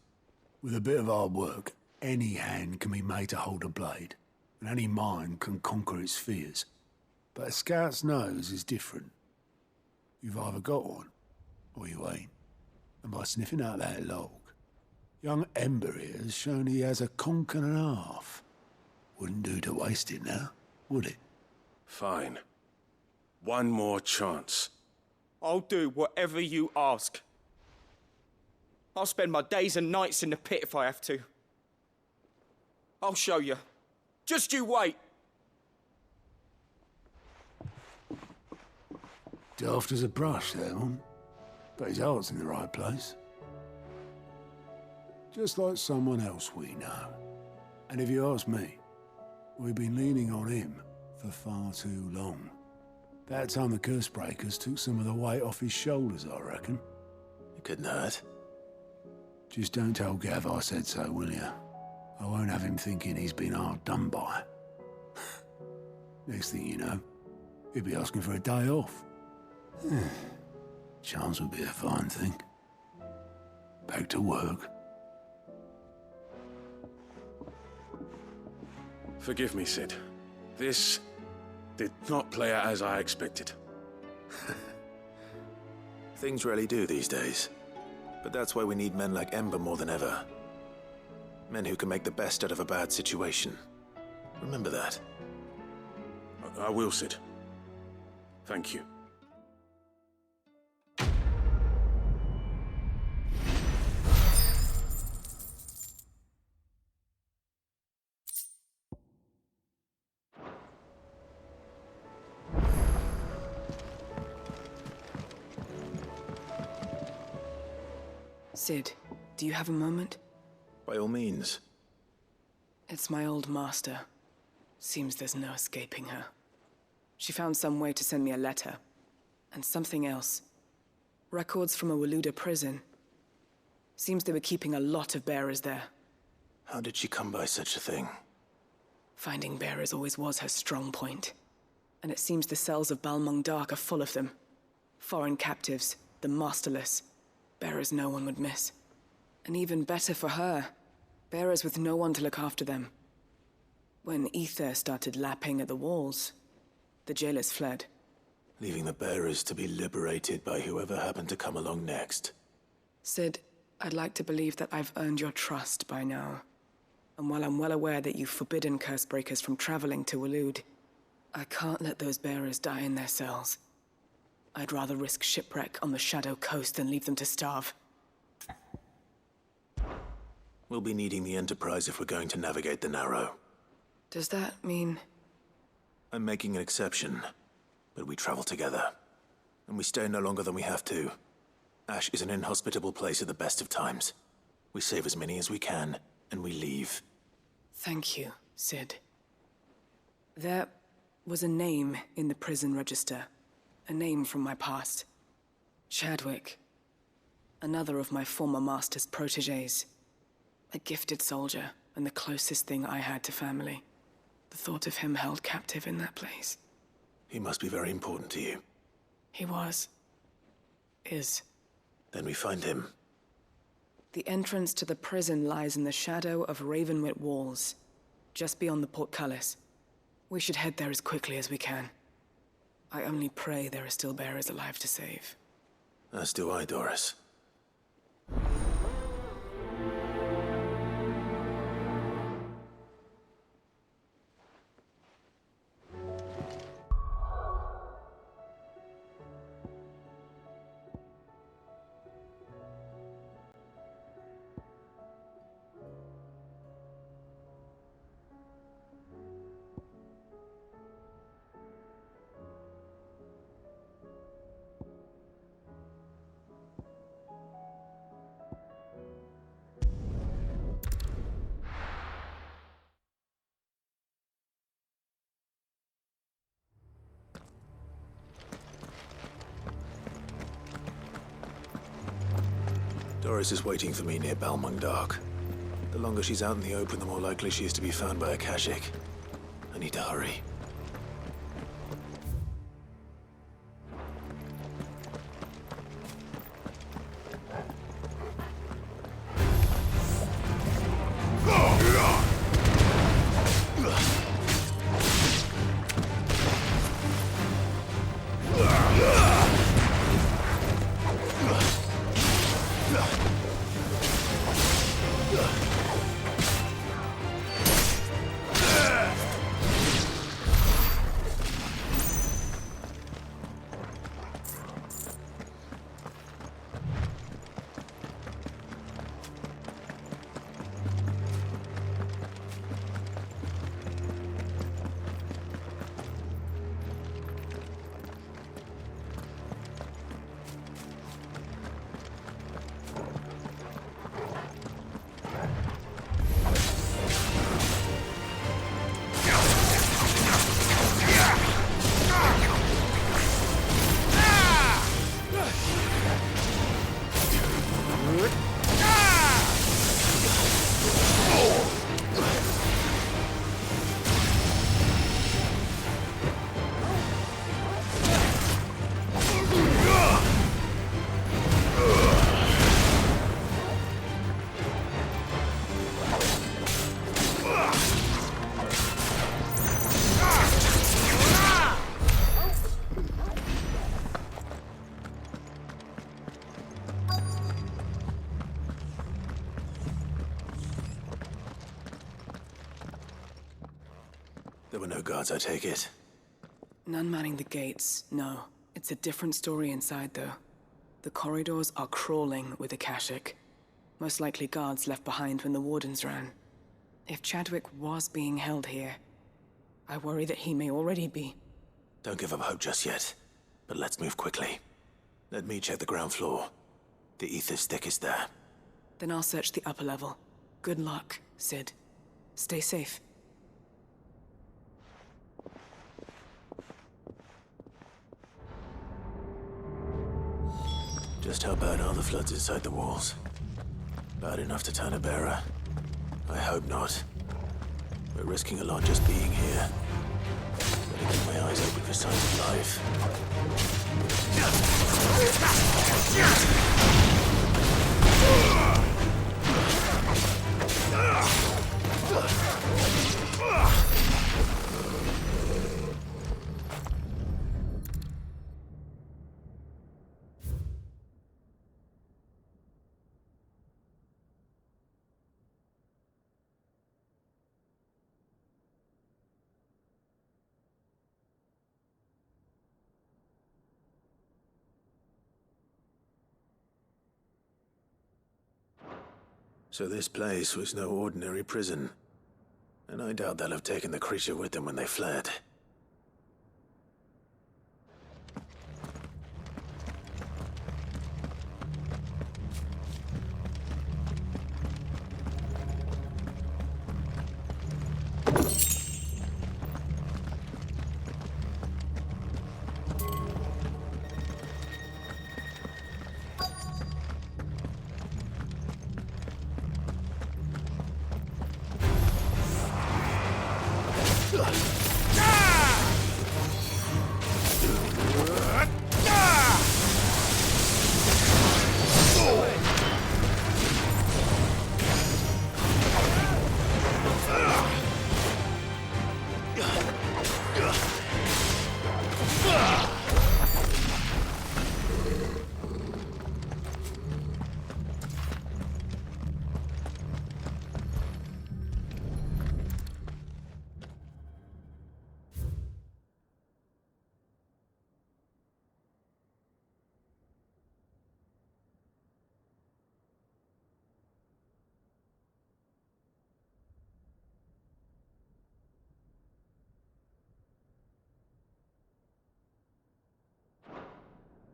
With a bit of hard work, any hand can be made to hold a blade, and any mind can conquer its fears. But a scout's nose is different. You've either got one, or you ain't. And by sniffing out that log, young Ember here has shown he has a conch and a half. Wouldn't do to waste it now, would it? Fine. One more chance. I'll do whatever you ask. I'll spend my days and nights in the pit if I have to. I'll show you. Just you wait. Daft as a brush, that one. But his heart's in the right place. Just like someone else we know. And if you ask me, we've been leaning on him for far too long. About time the curse breakers took some of the weight off his shoulders, I reckon. It couldn't hurt. Just don't tell Gav I said so, will you? I won't have him thinking he's been hard done by. Next thing you know, he'll be asking for a day off. Chance would be a fine thing. Back to work. Forgive me, Sid. This did not play out as I expected. Things rarely do these days. But that's why we need men like Ember more than ever. Men who can make the best out of a bad situation. Remember that. I will, Sid. Thank you. Sid, do you have a moment? By all means. It's my old master. Seems there's no escaping her. She found some way to send me a letter. And something else. Records from a Waluda prison. Seems they were keeping a lot of bearers there. How did she come by such a thing? Finding bearers always was her strong point. And it seems the cells of Balmung Dark are full of them. Foreign captives, the masterless. Bearers no one would miss. And even better for her, bearers with no one to look after them. When ether started lapping at the walls, the jailers fled. Leaving the bearers to be liberated by whoever happened to come along next. Sid, I'd like to believe that I've earned your trust by now. And while I'm well aware that you've forbidden Cursebreakers from traveling to Waloed, I can't let those bearers die in their cells. I'd rather risk shipwreck on the Shadow Coast than leave them to starve. We'll be needing the Enterprise if we're going to navigate the Narrow. Does that mean... I'm making an exception, but we travel together. And we stay no longer than we have to. Ash is an inhospitable place at the best of times. We save as many as we can, and we leave. Thank you, Sid. There was a name in the prison register. A name from my past. Chadwick. Another of my former master's protégés. A gifted soldier, and the closest thing I had to family. The thought of him held captive in that place. He must be very important to you. He was. Is. Then we find him. The entrance to the prison lies in the shadow of Ravenwit Walls, just beyond the portcullis. We should head there as quickly as we can. I only pray there are still bearers alive to save. As do I, Doris. Doris is waiting for me near Balmung Dark. The longer she's out in the open, the more likely she is to be found by a Kashyyyk. I need to hurry. There were no guards, I take it. None manning the gates, no. It's a different story inside, though. The corridors are crawling with Akashic. Most likely guards left behind when the Wardens ran. If Chadwick was being held here, I worry that he may already be. Don't give up hope just yet, but let's move quickly. Let me check the ground floor. The ether's thickest there. Then I'll search the upper level. Good luck, Sid. Stay safe. Just how bad are the floods inside the walls? Bad enough to turn a bearer? I hope not. We're risking a lot just being here. Better keep my eyes open for signs of life. So this place was no ordinary prison. And I doubt they'll have taken the creature with them when they fled.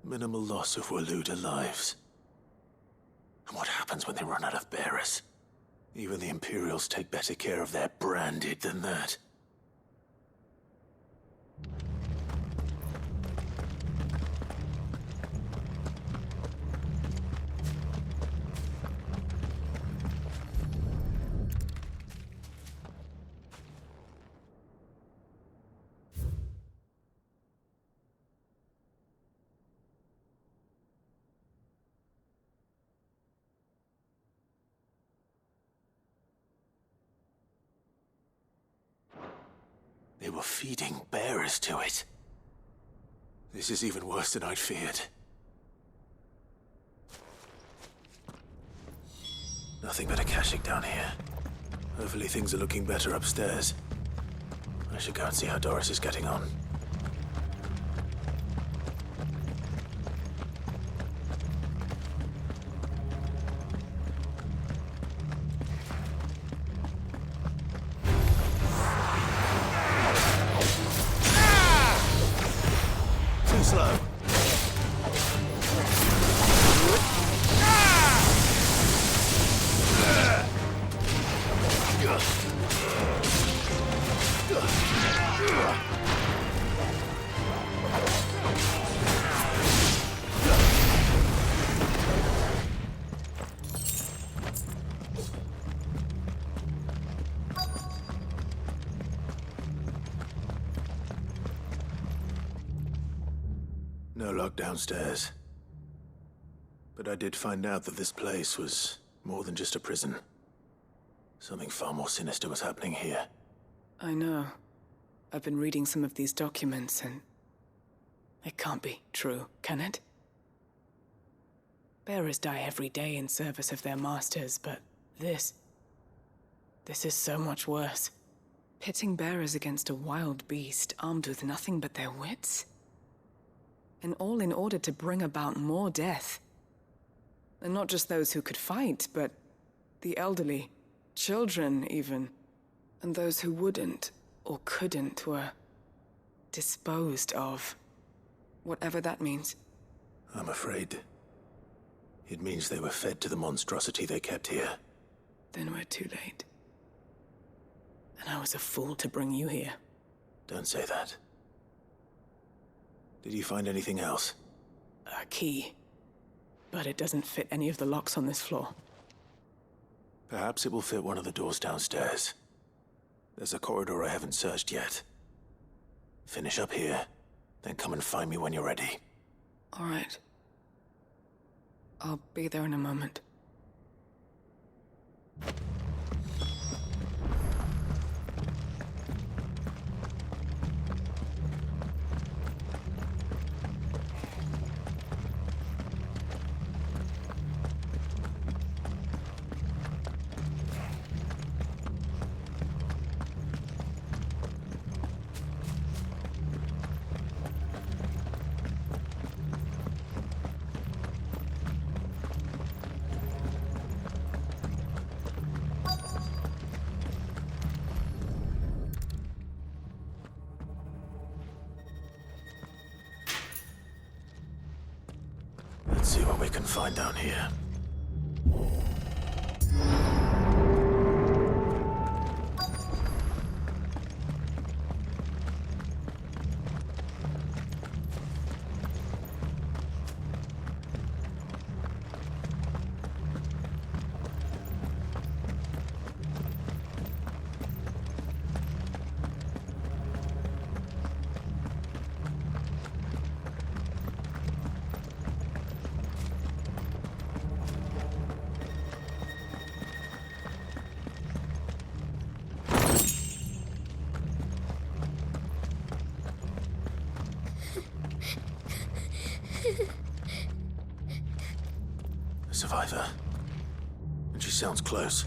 Minimal loss of Waluda lives. And what happens when they run out of bearers? Even the Imperials take better care of their branded than that. They were feeding bearers to it. This is even worse than I'd feared. Nothing but Akashic down here. Hopefully things are looking better upstairs. I should go and see how Doris is getting on. Slow. No lock downstairs. But I did find out that this place was more than just a prison. Something far more sinister was happening here. I know. I've been reading some of these documents and... it can't be true, can it? Bearers die every day in service of their masters, but this is so much worse. Pitting bearers against a wild beast armed with nothing but their wits? And all in order to bring about more death. And not just those who could fight, but the elderly, children even. And those who wouldn't or couldn't were disposed of. Whatever that means. I'm afraid it means they were fed to the monstrosity they kept here. Then we're too late. And I was a fool to bring you here. Don't say that. Did you find anything else? A key. But it doesn't fit any of the locks on this floor. Perhaps it will fit one of the doors downstairs. There's a corridor I haven't searched yet. Finish up here, then come and find me when you're ready. All right. I'll be there in a moment. Let's see what we can find down here. A survivor. And she sounds close.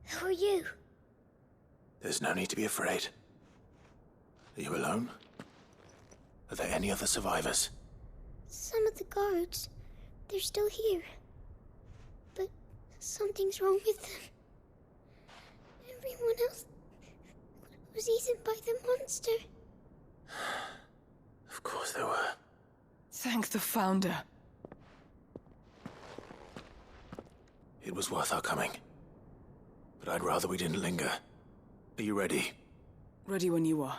Who are you? There's no need to be afraid. Are you alone? Are there any other survivors? Some of the guards. They're still here. But something's wrong with them. Everyone else was eaten by the monster. Of course there were. Thank the Founder. It was worth our coming. But I'd rather we didn't linger. Are you ready? Ready when you are.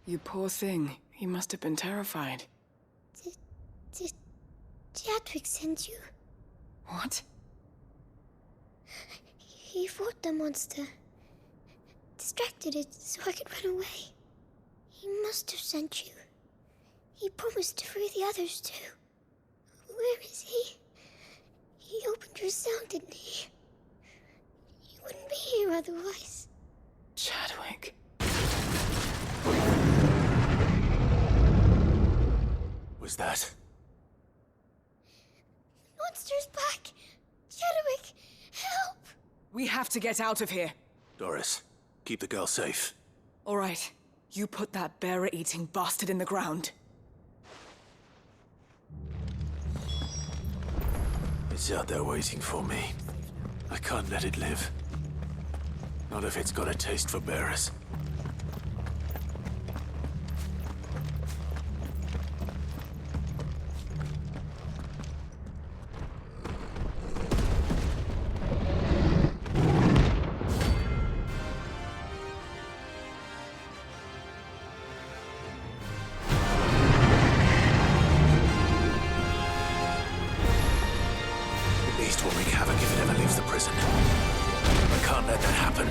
You poor thing. You must have been terrified. Did Chadwick send you? What? He fought the monster. Distracted it so I could run away. He must have sent you. He promised to free the others too. Where is he? He opened your cell, didn't he? He wouldn't be here otherwise. Chadwick. Was that? The monster's back! Chadwick, help! We have to get out of here. Doris, keep the girl safe. All right. You put that bearer-eating bastard in the ground. It's out there waiting for me. I can't let it live. Not if it's got a taste for bearers. Will wreak havoc if it ever leaves the prison. I can't let that happen.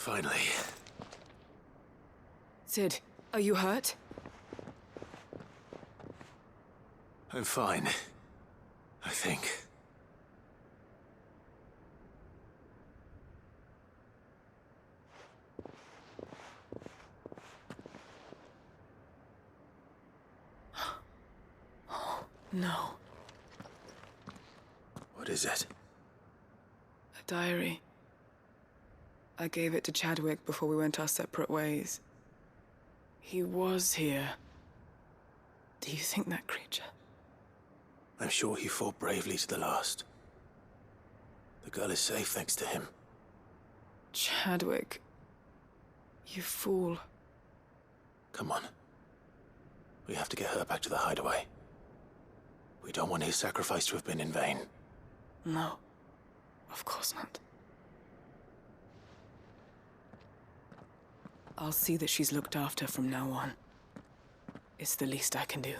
Finally. Sid, are you hurt? I'm fine. I think. No. What is it? A diary. I gave it to Chadwick before we went our separate ways. He was here. Do you think that creature? I'm sure he fought bravely to the last. The girl is safe thanks to him. Chadwick. You fool. Come on. We have to get her back to the hideaway. We don't want his sacrifice to have been in vain. No. Of course not. I'll see that she's looked after from now on. It's the least I can do.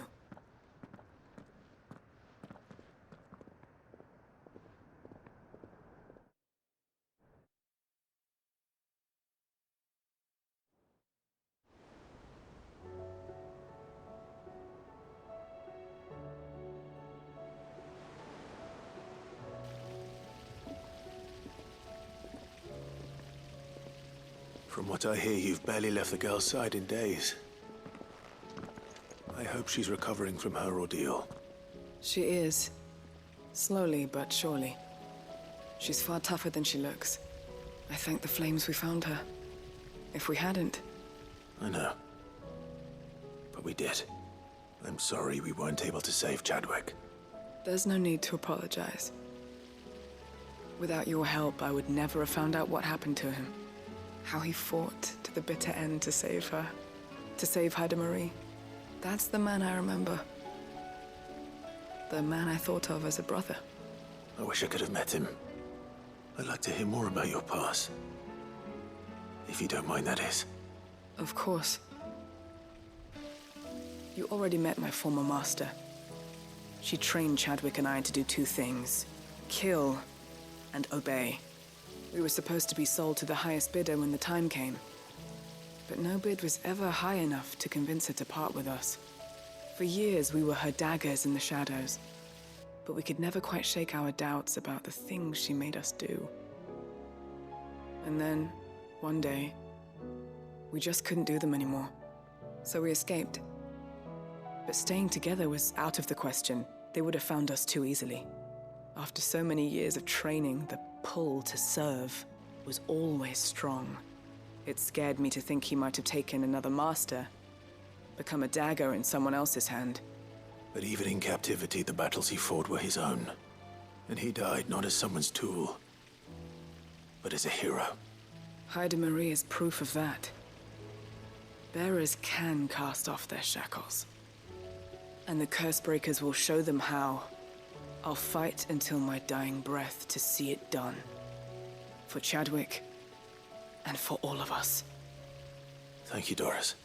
From what I hear, you've barely left the girl's side in days. I hope she's recovering from her ordeal. She is. Slowly but surely. She's far tougher than she looks. I thank the flames we found her. If we hadn't... I know. But we did. I'm sorry we weren't able to save Chadwick. There's no need to apologize. Without your help, I would never have found out what happened to him. How he fought to the bitter end to save her. To save Haida Marie. That's the man I remember. The man I thought of as a brother. I wish I could have met him. I'd like to hear more about your past. If you don't mind, that is. Of course. You already met my former master. She trained Chadwick and I to do two things. Kill and obey. We were supposed to be sold to the highest bidder when the time came. But no bid was ever high enough to convince her to part with us. For years, we were her daggers in the shadows. But we could never quite shake our doubts about the things she made us do. And then, one day, we just couldn't do them anymore. So we escaped. But staying together was out of the question. They would have found us too easily. After so many years of training, the pull to serve was always strong. It scared me to think he might have taken another master, become a dagger in someone else's hand. But even in captivity, the battles he fought were his own. And he died not as someone's tool, but as a hero. Haida Marie is proof of that. Bearers can cast off their shackles. And the Cursebreakers will show them how. I'll fight until my dying breath to see it done. For Chadwick, and for all of us. Thank you, Doris.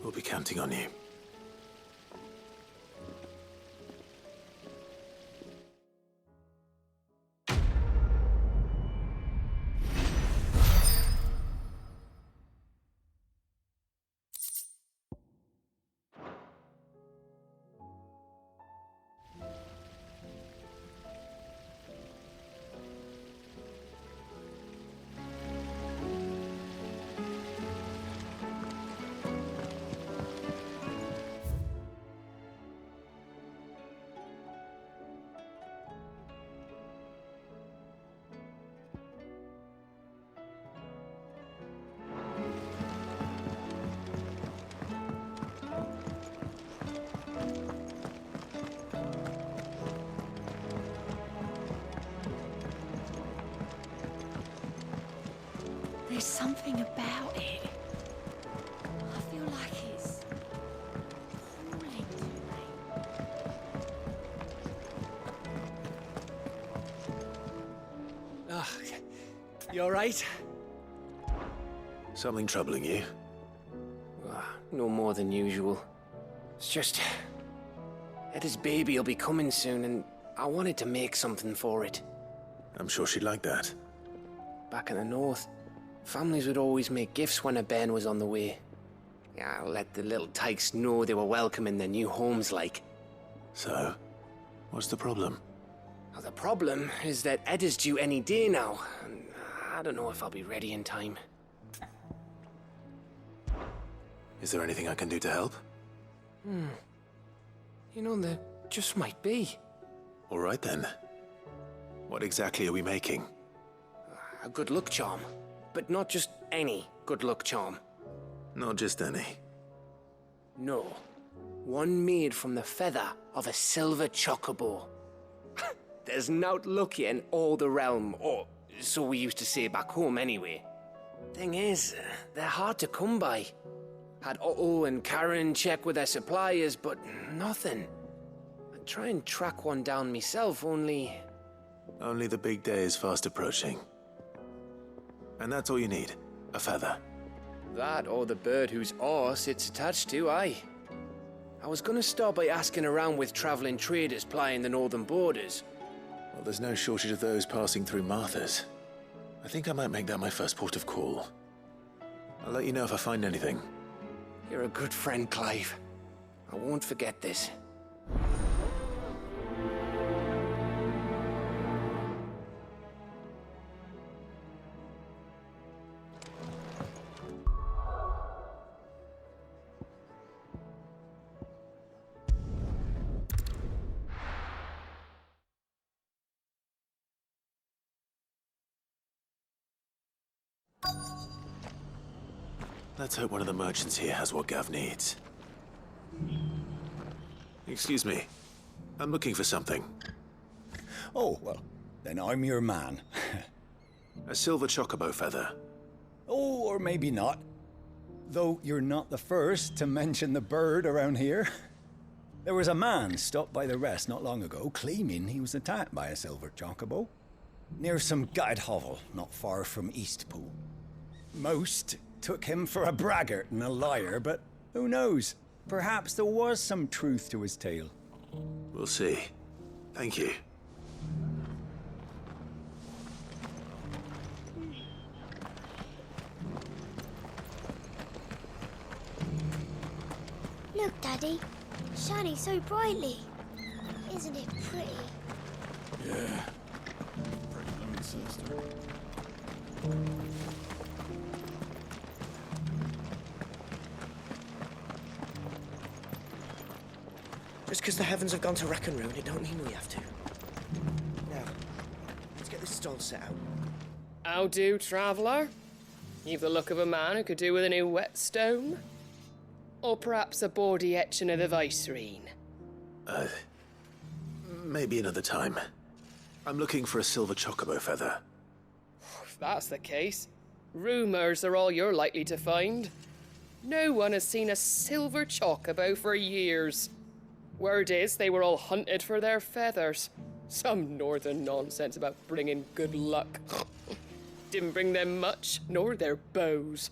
We'll be counting on you. There's something about it. I feel like it's calling to me. Ah, you all right? Something troubling you? No more than usual. It's just... Eda's baby will be coming soon, and I wanted to make something for it. I'm sure she'd like that. Back in the north, Families would always make gifts when a bairn was on the way. Yeah, let the little tykes know they were welcome in their new homes, like. So, what's the problem? Well, the problem is that Ed is due any day now, and I don't know if I'll be ready in time. Is there anything I can do to help? You know, there just might be. All right then. What exactly are we making? A good luck charm. But not just any good luck charm. Not just any. No. One made from the feather of a silver chocobo. There's naught lucky in all the realm, or so we used to say back home anyway. Thing is, they're hard to come by. Had Otto and Karen check with their suppliers, but nothing. I'd try and track one down myself, only... Only the big day is fast approaching. And that's all you need, a feather. That or the bird whose horse it's attached to, aye. I was gonna start by asking around with traveling traders plying the northern borders. Well, there's no shortage of those passing through Martha's. I think I might make that my first port of call. I'll let you know if I find anything. You're a good friend, Clive. I won't forget this. Let's hope one of the merchants here has what Gav needs. Excuse me. I'm looking for something. Oh, well, then I'm your man. A silver chocobo feather. Oh, or maybe not. Though you're not the first to mention the bird around here. There was a man stopped by the rest not long ago claiming he was attacked by a silver chocobo. Near some gutted hovel not far from Eastpool. Most took him for a braggart and a liar, but who knows? Perhaps there was some truth to his tale. We'll see. Thank you. Look, Daddy. Shining so brightly. Isn't it pretty? Yeah. Pretty lemon sister. Just because the heavens have gone to wreck and ruin, it don't mean we have to. Now, let's get this stall set out. How do, traveller? You've the look of a man who could do with a new whetstone. Or perhaps a bawdy etching of the Vicerine. Maybe another time. I'm looking for a silver chocobo feather. If that's the case, rumours are all you're likely to find. No one has seen a silver chocobo for years. Word is they were all hunted for their feathers. Some northern nonsense about bringing good luck. Didn't bring them much, nor their bows.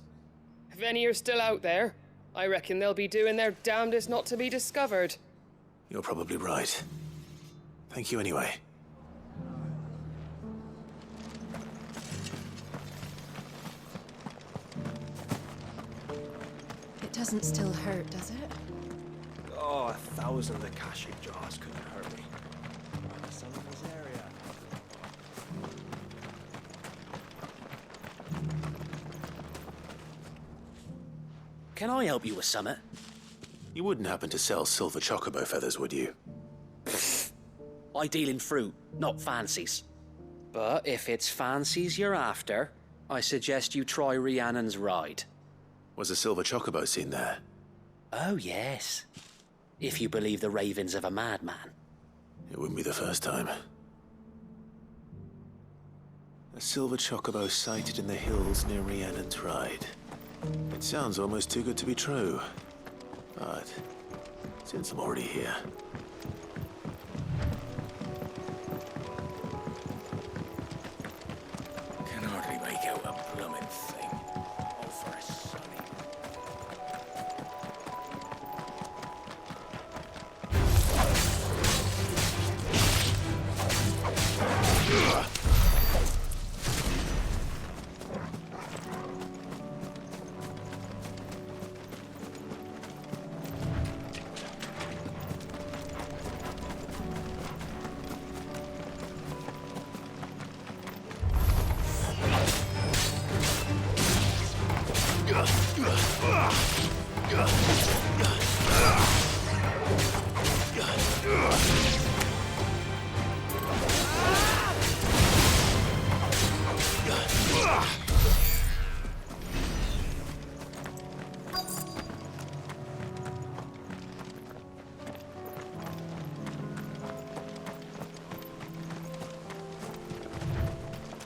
If any are still out there, I reckon they'll be doing their damnedest not to be discovered. You're probably right. Thank you anyway. It doesn't still hurt, does it? Oh, 1,000 Akashic jars couldn't hurt me. Some in this area. Can I help you with summit? You wouldn't happen to sell silver chocobo feathers, would you? I deal in fruit, not fancies. But if it's fancies you're after, I suggest you try Rhiannon's ride. Was a silver chocobo seen there? Oh, yes. If you believe the ravings of a madman. It wouldn't be the first time. A silver chocobo sighted in the hills near Rhiannon's Ride. It sounds almost too good to be true. But since I'm already here... Can hardly make out a blooming thing. Oh, for a sunny.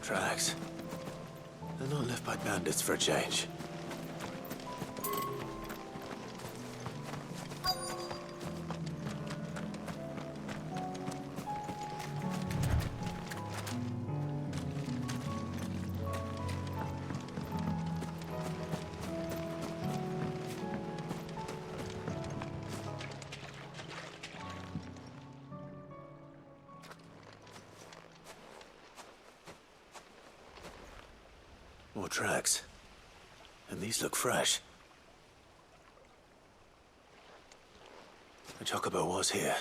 tracks. They're not left by bandits for a change. More tracks. And these look fresh. The chocobo was here.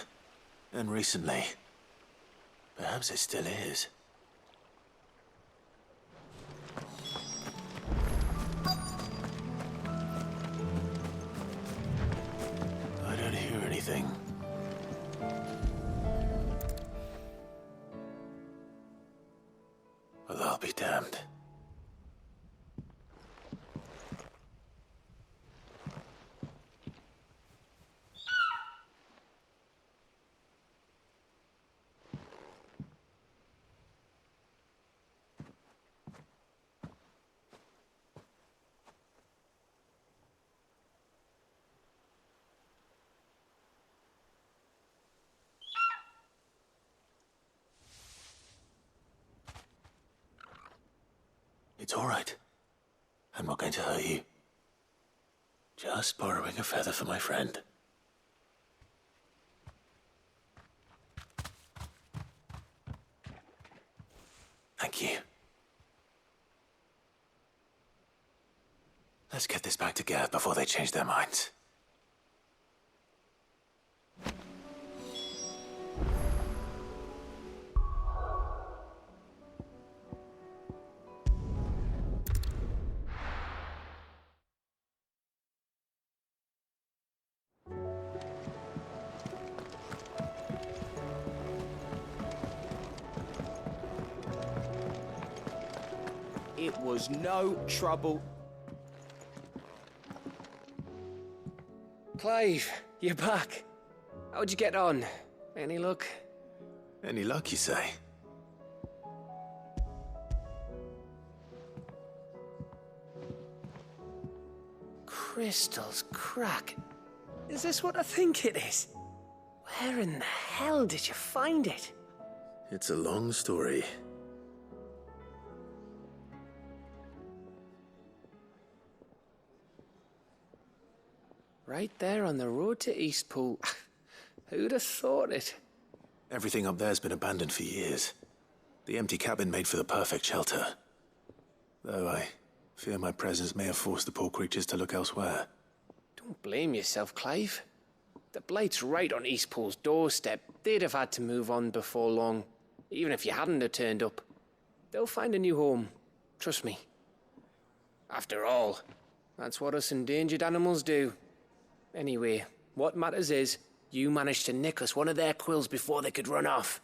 And recently. Perhaps it still is. I don't hear anything. Well, I'll be damned. It's all right. I'm not going to hurt you. Just borrowing a feather for my friend. Thank you. Let's get this back to Gav before they change their minds. It was no trouble. Clive, you're back. How'd you get on? Any luck? Any luck, you say? Crystal's crack. Is this what I think it is? Where in the hell did you find it? It's a long story. Right there on the road to Eastpool. Who'd have thought it? Everything up there's been abandoned for years. The empty cabin made for the perfect shelter. Though I fear my presence may have forced the poor creatures to look elsewhere. Don't blame yourself, Clive. The Blight's right on Eastpool's doorstep. They'd have had to move on before long, even if you hadn't have turned up. They'll find a new home. Trust me. After all, that's what us endangered animals do. Anyway, what matters is, you managed to nick us one of their quills before they could run off.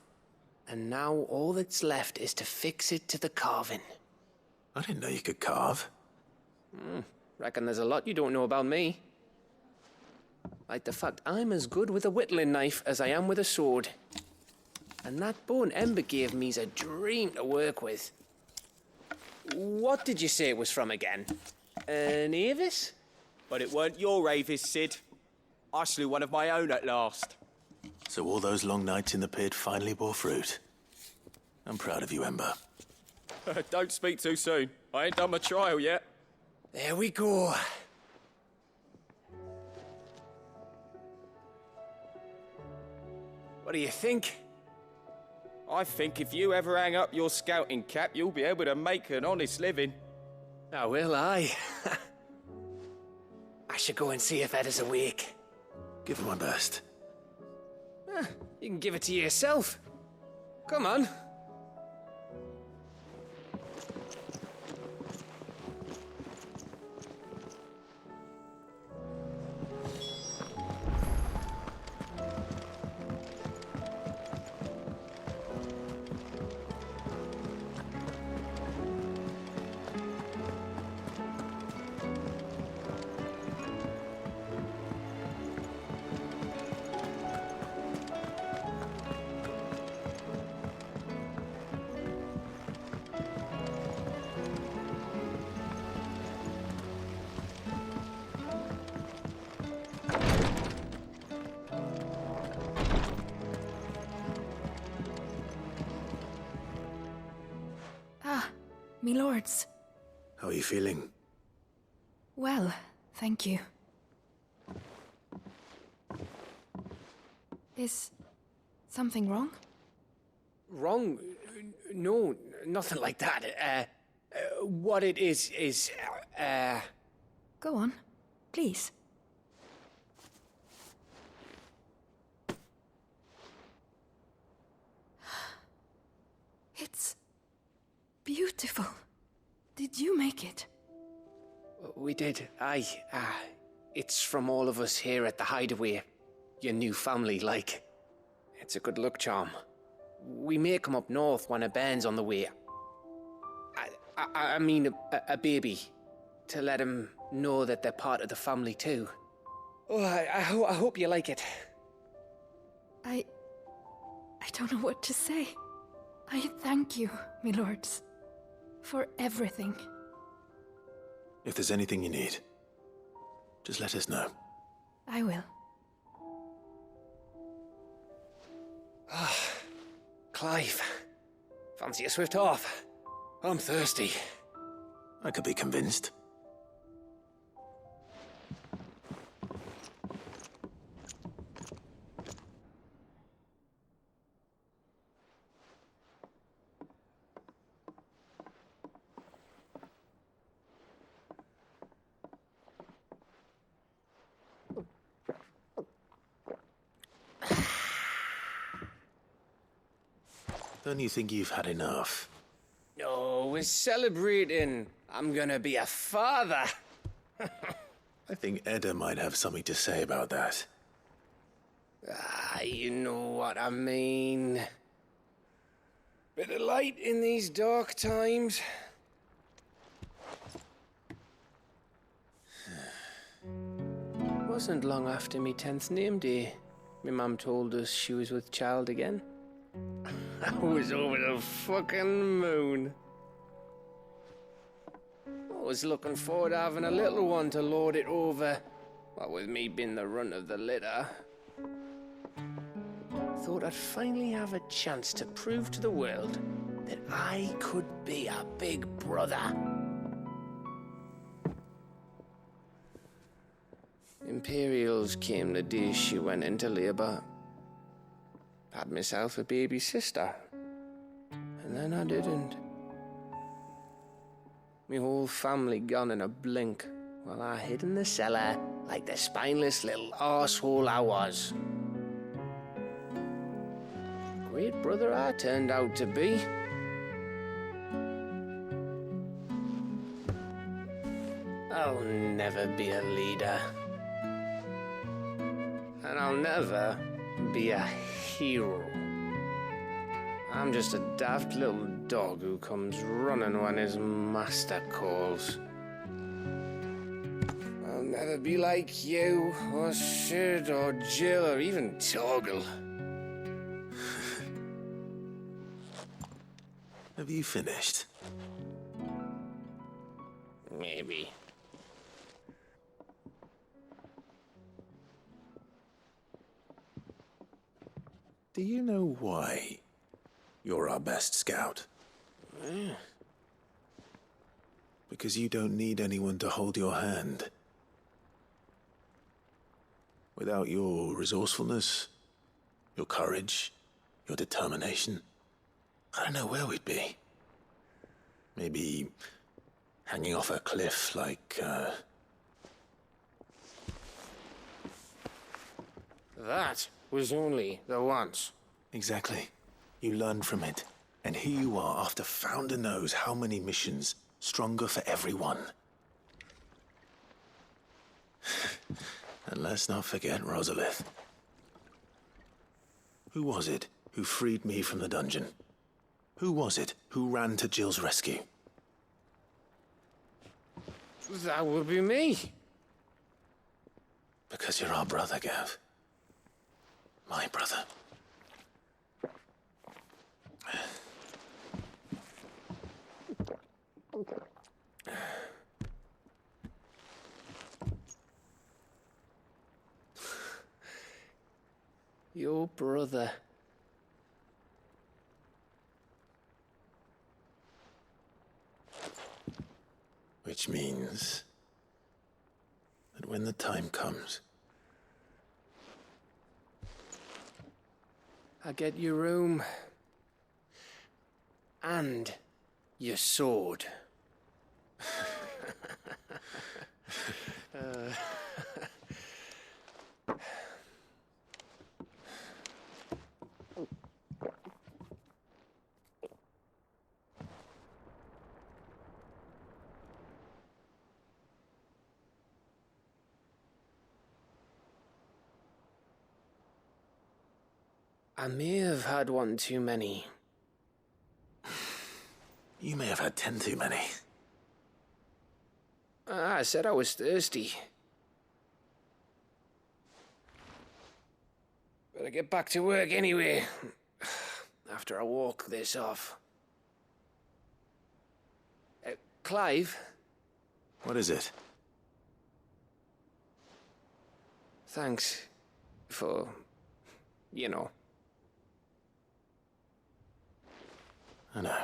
And now all that's left is to fix it to the carving. I didn't know you could carve. Reckon there's a lot you don't know about me. Like the fact I'm as good with a whittling knife as I am with a sword. And that bone Ember gave me's a dream to work with. What did you say it was from again? An Avis? But it weren't your Avis, Sid. I slew one of my own at last. So all those long nights in the pit finally bore fruit. I'm proud of you, Ember. Don't speak too soon. I ain't done my trial yet. There we go. What do you think? I think if you ever hang up your scouting cap, you'll be able to make an honest living. Oh, will I? I should go and see if Ed is awake. Give it my best. You can give it to yourself. Come on. Me lords. How are you feeling? Well, thank you. Is something wrong? Wrong? No, nothing like that. What it is, Go on, please. It's beautiful. Did you make it? We did. Aye. It's from all of us here at the Hideaway. Your new family, like. It's a good luck charm. We may come up north when a band's on the way. I mean a baby. To let him know that they're part of the family too. Oh, I hope you like it. I don't know what to say. I thank you, me lords, for everything. If there's anything you need, just let us know. I will. Clive, fancy a swift off? I'm thirsty. I could be convinced. Don't you think you've had enough? No, we're celebrating. I'm gonna be a father. I think Edda might have something to say about that. You know what I mean. Bit of light in these dark times. Wasn't long after me 10th name day, my mum told us she was with child again. I was over the fucking moon. I was looking forward to having a little one to lord it over, what with me being the runt of the litter. Thought I'd finally have a chance to prove to the world that I could be a big brother. Imperials came the day she went into labour. Had myself a baby sister, and then I didn't. My whole family gone in a blink, while I hid in the cellar like the spineless little arsehole I was. Great brother I turned out to be. I'll never be a leader. And I'll never be a hero. I'm just a daft little dog who comes running when his master calls. I'll never be like you, or Sid, or Jill, or even Torgal. Have you finished? Maybe. Do you know why you're our best scout? Because you don't need anyone to hold your hand. Without your resourcefulness, your courage, your determination, I don't know where we'd be. Maybe hanging off a cliff like, That was only the once. Exactly. You learned from it. And here you are after Founder knows how many missions, stronger for everyone. And let's not forget Rosalith. Who was it who freed me from the dungeon? Who was it who ran to Jill's rescue? That would be me. Because you're our brother, Gav. My brother. Your brother. Which means that when the time comes, I get your room. And your sword. I may have had one too many. you may have had 10 too many. I said I was thirsty. Better get back to work anyway, after I walk this off. Clive? What is it? Thanks for, you know. I know.